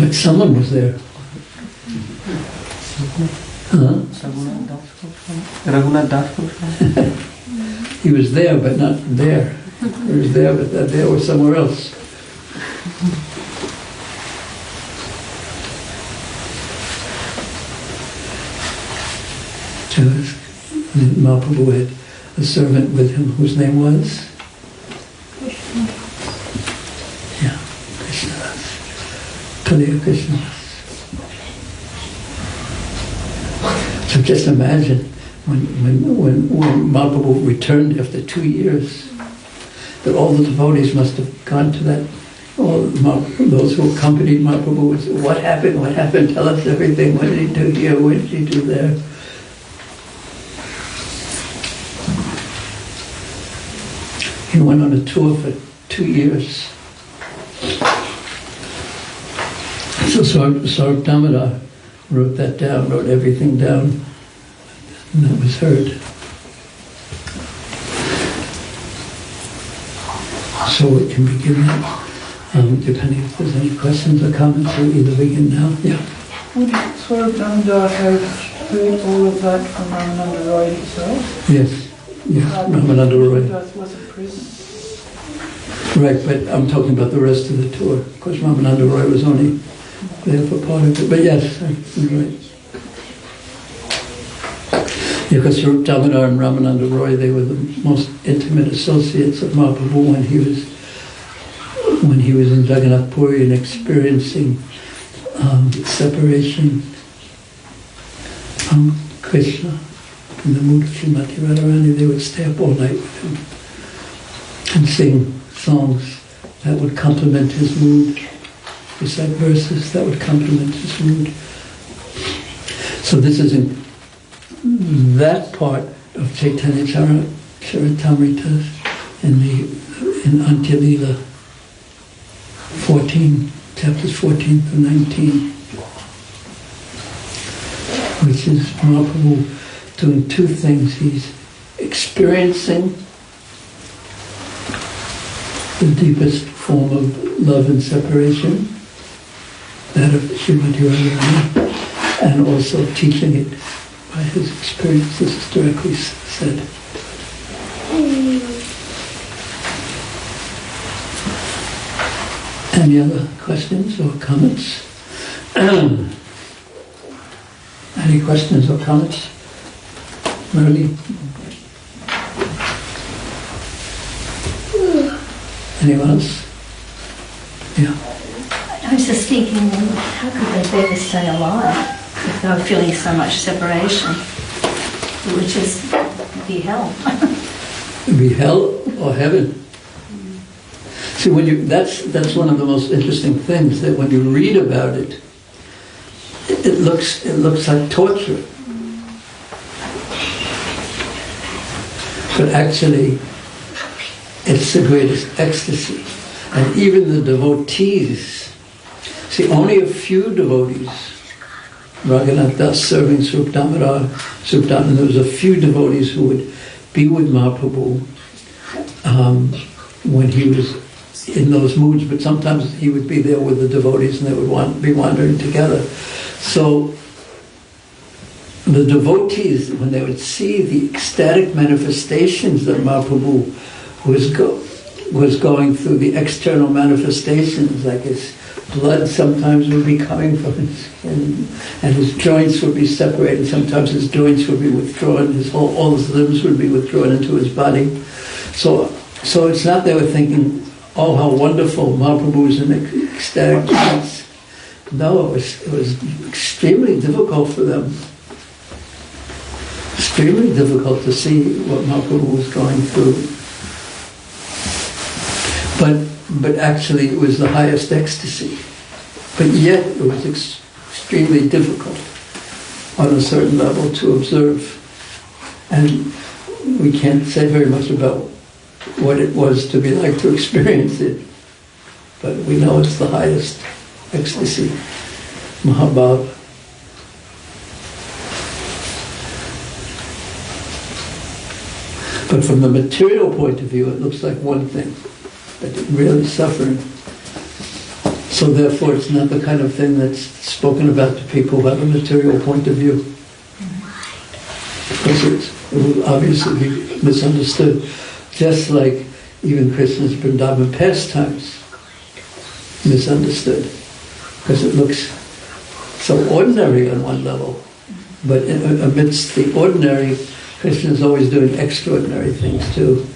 B: But someone was there. Huh?
G: Raghunath Das Goswami.
B: He was there, but not there. He was there, but there was somewhere else. So Mahaprabhu had a servant with him whose name was? Yeah, Krishnadas. Kaliya Krishnadas. So just imagine when Mahaprabhu returned after 2 years, that all the devotees must have gone to that, all those who accompanied Mahaprabhu would say, what happened, tell us everything, what did he do here, what did he do there? He went on a tour for 2 years. So Swarup Damodar wrote that down, wrote everything down, and that was heard. So we can begin now, depending if there's any questions or comments, we'll either begin now. Yeah.
H: Would Swarup Damodar have heard all of that from Ramananda Roy himself?
B: Yes. Yeah, Ramananda Roy.
H: Was a priest.
B: Right, but I'm talking about the rest of the tour. Of course, Ramananda Roy was only there for part of it. But yes, you're right. Yeah, because Swarup Damodar and Ramananda Roy, they were the most intimate associates of Mahaprabhu when he was in Jagannath Puri and experiencing separation from Krishna. In the mood of Srimati Radharani, they would stay up all night with him and sing songs that would complement his mood, recite verses that would complement his mood. So this is in that part of Caitanya Caritamrta in Antya Lila 14, chapters 14 to 19, which is Mahaprabhu doing two things. He's experiencing the deepest form of love and separation, that of Srimati Radharani, and also teaching it by his experience. This is directly said. Any other questions or comments? Any questions or comments? Merely? Anyone else? Yeah.
A: I was just thinking, how could they bear to stay alive if they were feeling so much separation? It would just be hell.
B: It'd be hell or heaven. See, that's one of the most interesting things, that when you read about it, it looks like torture. But actually, it's the greatest ecstasy. And even the devotees, see, only a few devotees Raghunath Das serving Srup Damodar, and there was a few devotees who would be with Mahaprabhu when he was in those moods, but sometimes he would be there with the devotees and they would be wandering together. So the devotees, when they would see the ecstatic manifestations that Mahaprabhu was going through, the external manifestations, like his blood sometimes would be coming from his skin, and his joints would be separated. Sometimes his joints would be withdrawn, all his limbs would be withdrawn into his body. So it's not they were thinking, oh, how wonderful, Mahaprabhu is in ecstatic trance. No, it was extremely difficult for them. Extremely difficult to see what Mahaprabhu was going through. But actually it was the highest ecstasy. But yet it was extremely difficult on a certain level to observe. And we can't say very much about what it was to be like to experience it. But we know it's the highest ecstasy, Mahabhav. But from the material point of view, it looks like one thing, but really suffering. So therefore, it's not the kind of thing that's spoken about to people who have a material point of view. Because it will obviously be misunderstood. Just like even Krishna's Vrindavan pastimes, misunderstood. Because it looks so ordinary on one level. But amidst the ordinary, Krishna is always doing extraordinary things too.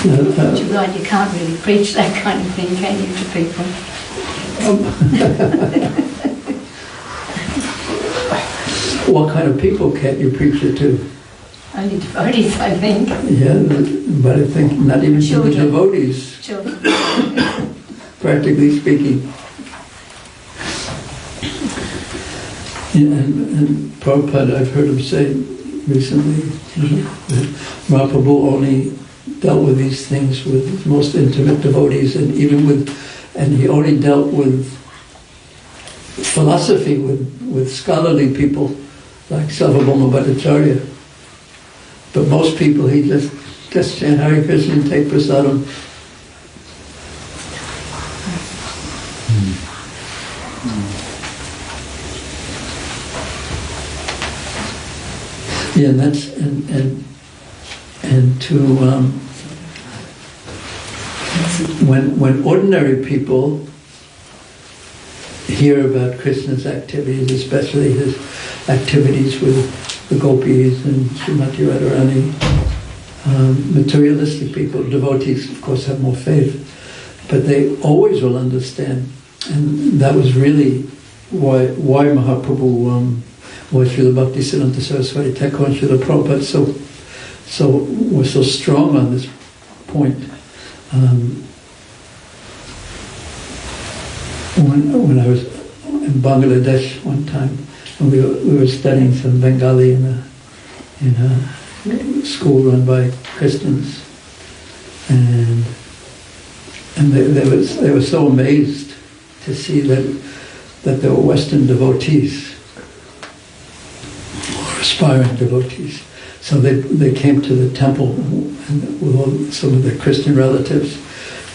A: Too bad you can't really preach that kind of thing, can you, to people?
B: What kind of people can't you preach it to?
A: Only devotees, I think.
B: Yeah, but I think not even to the devotees,
A: Children.
B: practically speaking. Yeah, and Prabhupada, I've heard him say recently, that Mahaprabhu only dealt with these things with his most intimate devotees, and he only dealt with philosophy with scholarly people like Sarvabhauma Bhattacharya. But most people, he just chant Hare Krishna and take prasadam. Yeah, and that's and to when ordinary people hear about Krishna's activities, especially his activities with the gopis and Srimati Radharani, materialistic people, devotees, of course, have more faith, but they always will understand, and that was really why Mahaprabhu. Why Srila Bhaktisiddhanta Saraswati Thakur and Srila Prabhupada were so strong on this point. When I was in Bangladesh one time, and we were studying some Bengali in a school run by Christians, and they were so amazed to see that there were Western devotees, aspiring devotees. So they came to the temple with some of their Christian relatives,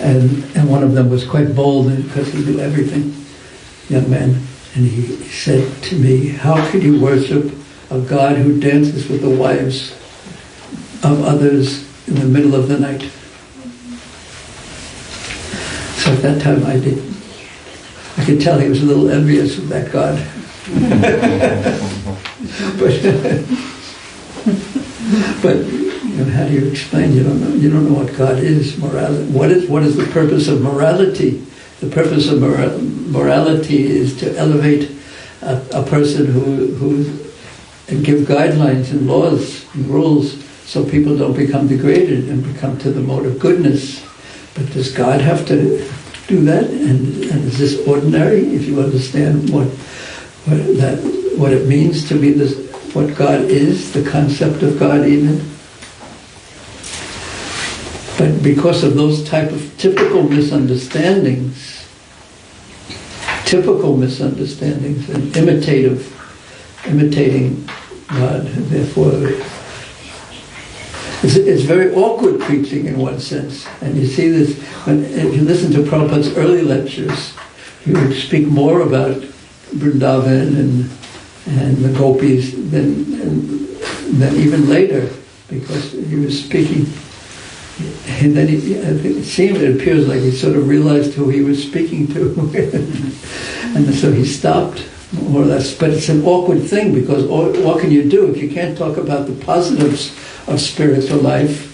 B: and one of them was quite bold because he knew everything, young man, and he said to me, "How could you worship a God who dances with the wives of others in the middle of the night?" So at that time I could tell he was a little envious of that God. But how do you explain? You don't know what God is. Morality. What is the purpose of morality? The purpose of morality is to elevate a person who and give guidelines and laws and rules so people don't become degraded and become to the mode of goodness. But does God have to do that? And is this ordinary? If you understand what it means to be this, what God is, the concept of God even. But because of those type of typical misunderstandings, typical misunderstandings and imitating God. Therefore, it's very awkward preaching in one sense. And you see this, if you listen to Prabhupada's early lectures, he would speak more about Vrindavan and the gopis than even later, because he was speaking. And then it appears like he sort of realized who he was speaking to. And so he stopped, more or less. But it's an awkward thing, because what can you do if you can't talk about the positives of spiritual life?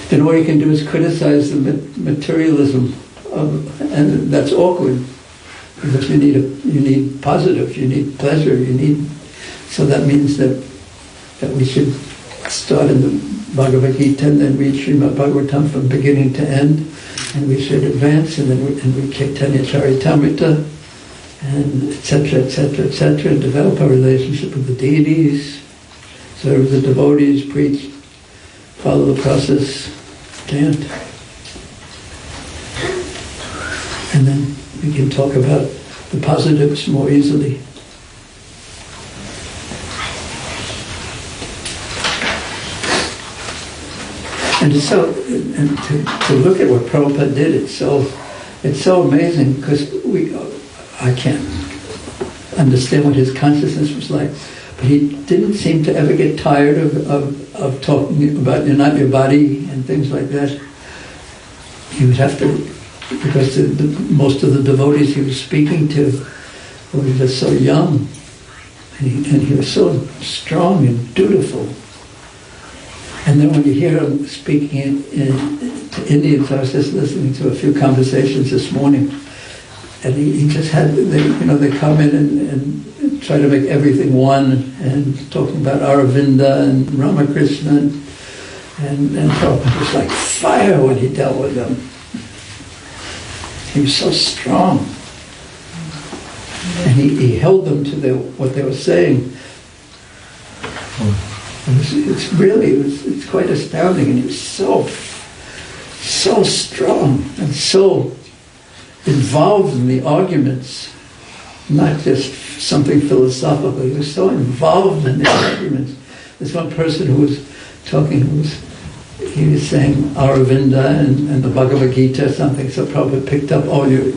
B: Then all you can do is criticize the materialism, and that's awkward, because you need positive, you need pleasure, so that means that we should start in the Bhagavad Gita and then read Srimad Bhagavatam from beginning to end, and we should advance and then read Caitanya Caritamrta, and etc., and develop our relationship with the deities, serve the devotees, preach, follow the process, chant. And then we can talk about the positives more easily. And to look at what Prabhupada did, it's so amazing, because I can't understand what his consciousness was like, but he didn't seem to ever get tired of talking about you're not your body and things like that. He would have to, because most of the devotees he was speaking to were just so young, and he was so strong and dutiful. And then when you hear him speaking to Indians, I was just listening to a few conversations this morning, and he just had, they come in and try to make everything one, and talking about Aravinda and Ramakrishna, and Prabhupada was like fire when he dealt with them. He was so strong. And he held them to what they were saying. It's quite astounding, and he was so strong and so involved in the arguments, not just something philosophical. He was so involved in the arguments. There's one person who was talking, he was saying Aravinda and the Bhagavad Gita or something, so Prabhupada picked up, you're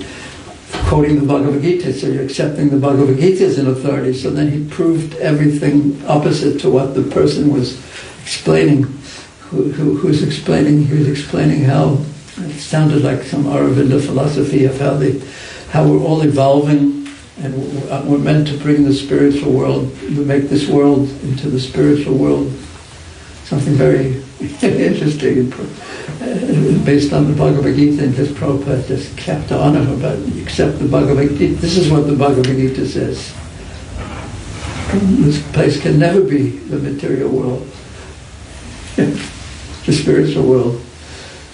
B: quoting the Bhagavad Gita, so you're accepting the Bhagavad Gita as an authority. So then he proved everything opposite to what the person was explaining, who was explaining. He was explaining how it sounded like some Aravinda philosophy of how we're all evolving, and we're meant to bring the spiritual world, we make this world into the spiritual world. Something very interesting, based on the Bhagavad Gita, and just Prabhupada just kept on it about, accept the Bhagavad Gita. This is what the Bhagavad Gita says. This place can never be the material world, the spiritual world.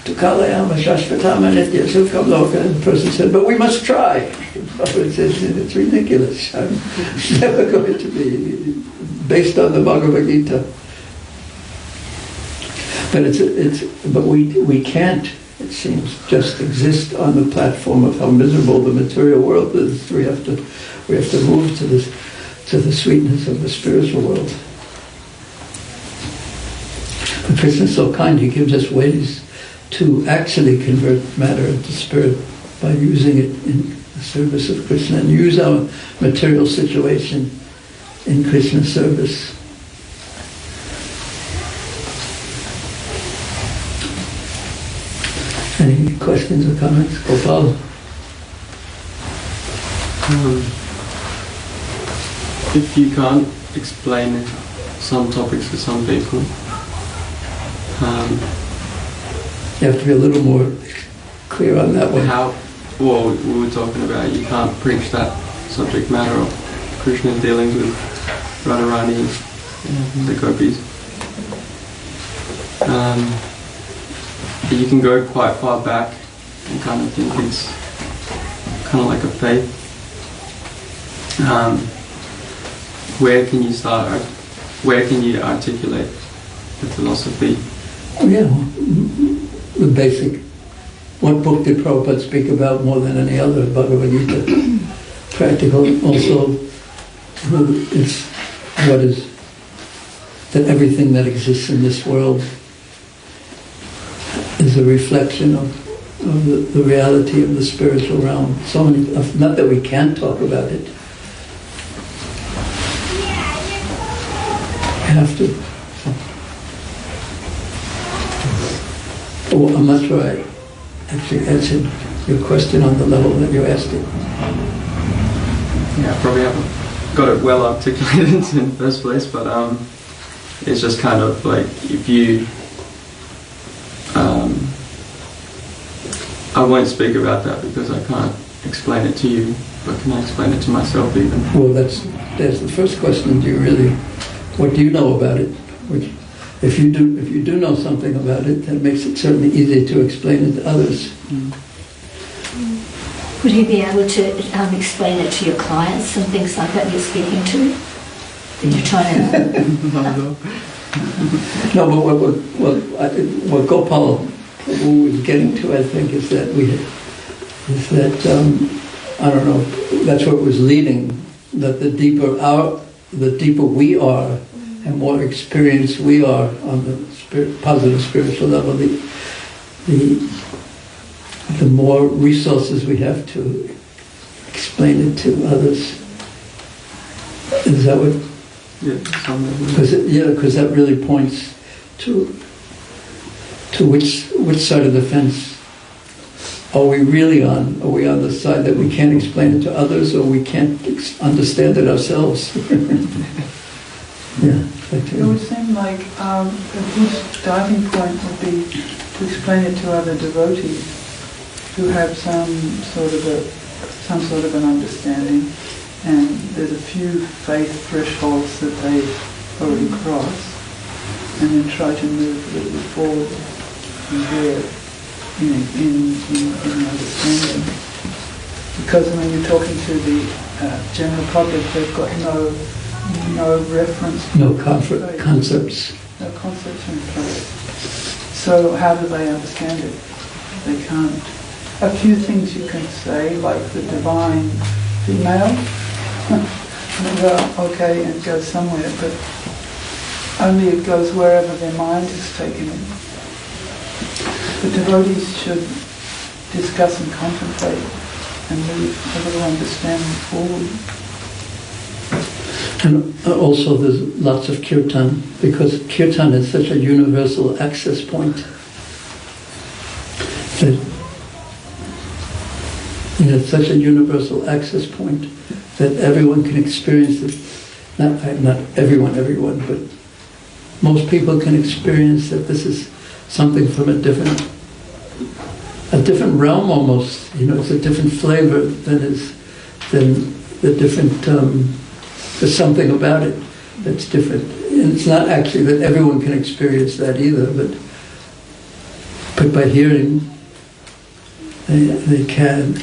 B: Tukalayama shashvatama nitya sukham loka. And the person said, but we must try. Prabhupada says, it's ridiculous. It's never going to be based on the Bhagavad Gita. But we can't, it seems, just exist on the platform of how miserable the material world is. We have to move to the sweetness of the spiritual world. But Krishna is so kind; he gives us ways to actually convert matter into spirit by using it in the service of Krishna, and use our material situation in Krishna's service. Any questions or comments? Gopal?
G: If you can't explain some topics to some people,
B: you have to be a little more clear on that one.
G: Well, we were talking about you can't preach that subject matter of Krishna's dealings with Radharani and the gopis. You can go quite far back and kind of think it's kind of like a faith. Where can you start? Where can you articulate the philosophy?
B: Oh yeah, the basic what book did Prabhupada speak about more than any other? Bhagavad Gita. Practical also, it's what is, that everything that exists in this world is a reflection of the reality of the spiritual realm. So many, not that we can't talk about it. We have to. Oh, I'm not sure I actually answered your question on the level that you asked it.
G: Yeah, I probably haven't got it well articulated in the first place, but it's just kind of like if you I won't speak about that because I can't explain it to you, but can I explain it to myself even?
B: Well, that's the first question. What do you know about it? Which, if you do know something about it, that makes it certainly easy to explain it to others.
A: Would you be able to explain it to your clients and things like that you're speaking to? That you're trying to...
B: No, but what Gopal was getting to, I think, is that I don't know, that's where it was leading, that the deeper we are and more experienced we are on the positive spiritual level, the more resources we have to explain it to others. Is that what?
G: Yeah,
B: because that really points to which side of the fence are we really on? Are we on the side that we can't explain it to others, or we can't understand it ourselves? Yeah.
H: It would seem like a good starting point would be to explain it to other devotees who have some sort of an understanding, and there's a few faith thresholds that they've already crossed, and then try to move a little bit forward from there in understanding. Because when you're talking to the general public, they've got no reference,
B: no concepts.
H: No concepts in place. So how do they understand it? They can't. A few things you can say, like the divine female, and go, okay, and go somewhere, but only it goes wherever their mind is taken it. The devotees should discuss and contemplate and move a little understanding forward.
B: And also there's lots of kirtan, because kirtan is such a universal access point. It's such a universal access point that everyone can experience it. Not everyone, but most people can experience that this is something from a different realm almost. It's a different flavor than the different. There's something about it that's different, and it's not actually that everyone can experience that either. But by hearing, they can.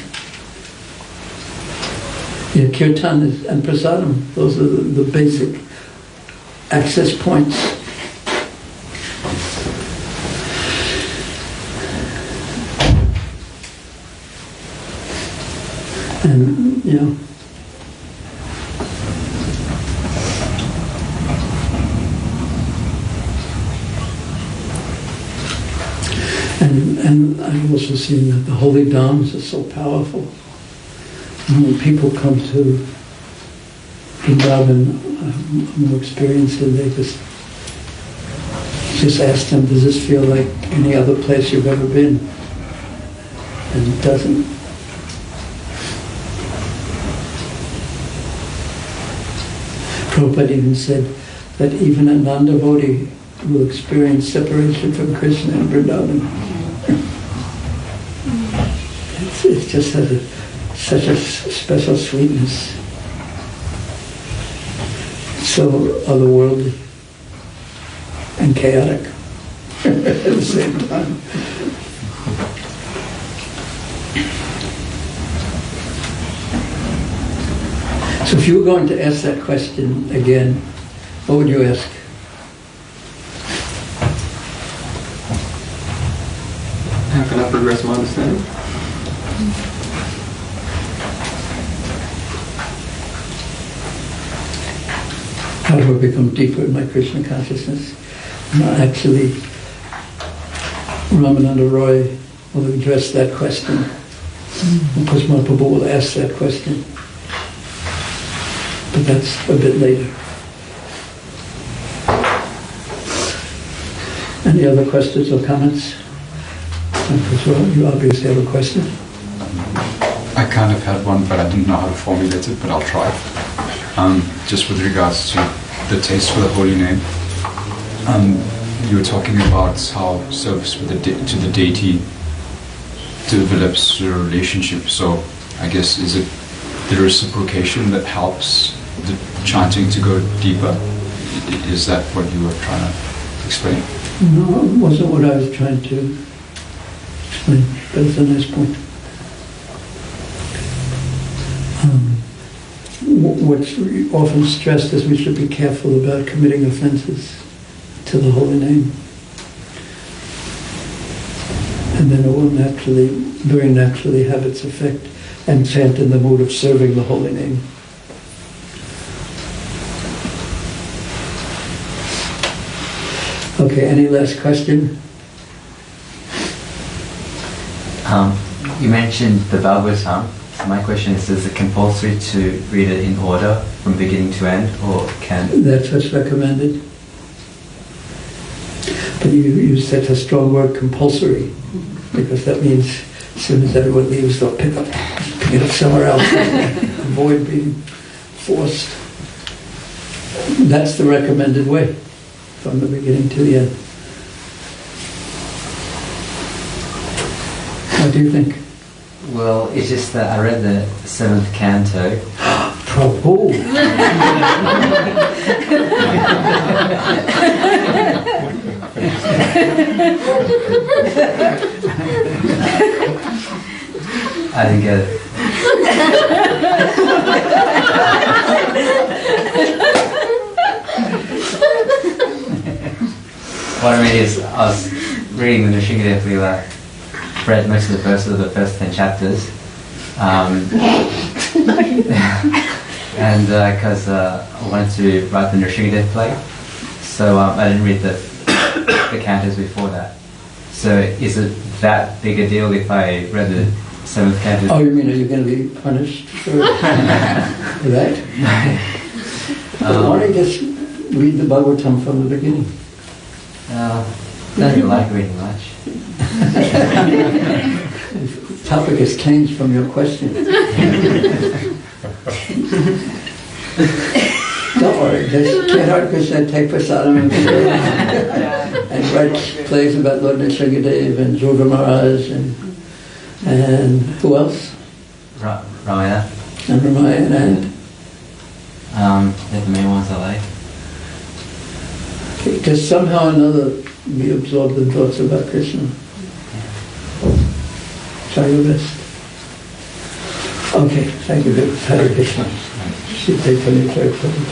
B: Kirtan and prasadam, those are the basic access points. And, And I've also seen that the holy dhams are so powerful. And when people come to Vrindavan, more experienced, and they just ask them, does this feel like any other place you've ever been? And it doesn't. Prabhupada even said that even a non-devotee will experience separation from Krishna in Vrindavan. It just has such a special sweetness. It's so otherworldly and chaotic at the same time. So if you were going to ask that question again, what would you ask?
G: how can I progress my understanding?
B: How do I become deeper in my Krishna consciousness? Actually, Ramananda Roy will address that question. And Kusma Prabhu will ask that question. But that's a bit later. Any other questions or comments? Kusma, you obviously have a question.
C: I kind of had one, but I didn't know how to formulate it, but I'll try. Just with regards to the taste for the holy name, you were talking about how service with to the deity develops a relationship. So I guess is it the reciprocation that helps the chanting to go deeper? Is that what you were trying to explain?
B: No, it wasn't what I was trying to explain, but it's a nice point. What's often stressed is we should be careful about committing offenses to the holy name. And then it will naturally, very naturally have its effect and chant in the mood of serving the holy name. Okay, any last question?
I: You mentioned the Bhagavatam. So my question is it compulsory to read it in order from beginning to end, or can...
B: That's what's recommended. But you said a strong word, compulsory, because that means as soon as everyone leaves, they'll pick it up somewhere else, avoid being forced. That's the recommended way, from the beginning to the end. What do you think?
I: Well, it's just that I read the 7th canto.
B: Prabhu!
I: I didn't get it. What I mean is, I was reading the Nrsimhadev Leela, read most of the verses of the first 10 chapters, and because I wanted to write the Nrsimhadev play, so I didn't read the cantos before that. So is it that big a deal if I read the 7th canto?
B: Oh, you mean are you going to be punished for that? Why don't you just read the Bhagavatam from the beginning?
I: I don't really like reading much.
B: The topic has changed from your question. Don't worry, just Caitanya Caritamrta, take prasadam and write plays about Lord Nrsimhadev and Dhruva Maharaj and who else?
I: Ramayana.
B: And Ramayana and...
I: They're the main ones I like.
B: Because somehow or another we absorb the thoughts about Krishna. Try your best. Okay, thank you. Hare Krishna. Caitanya Caritamrta.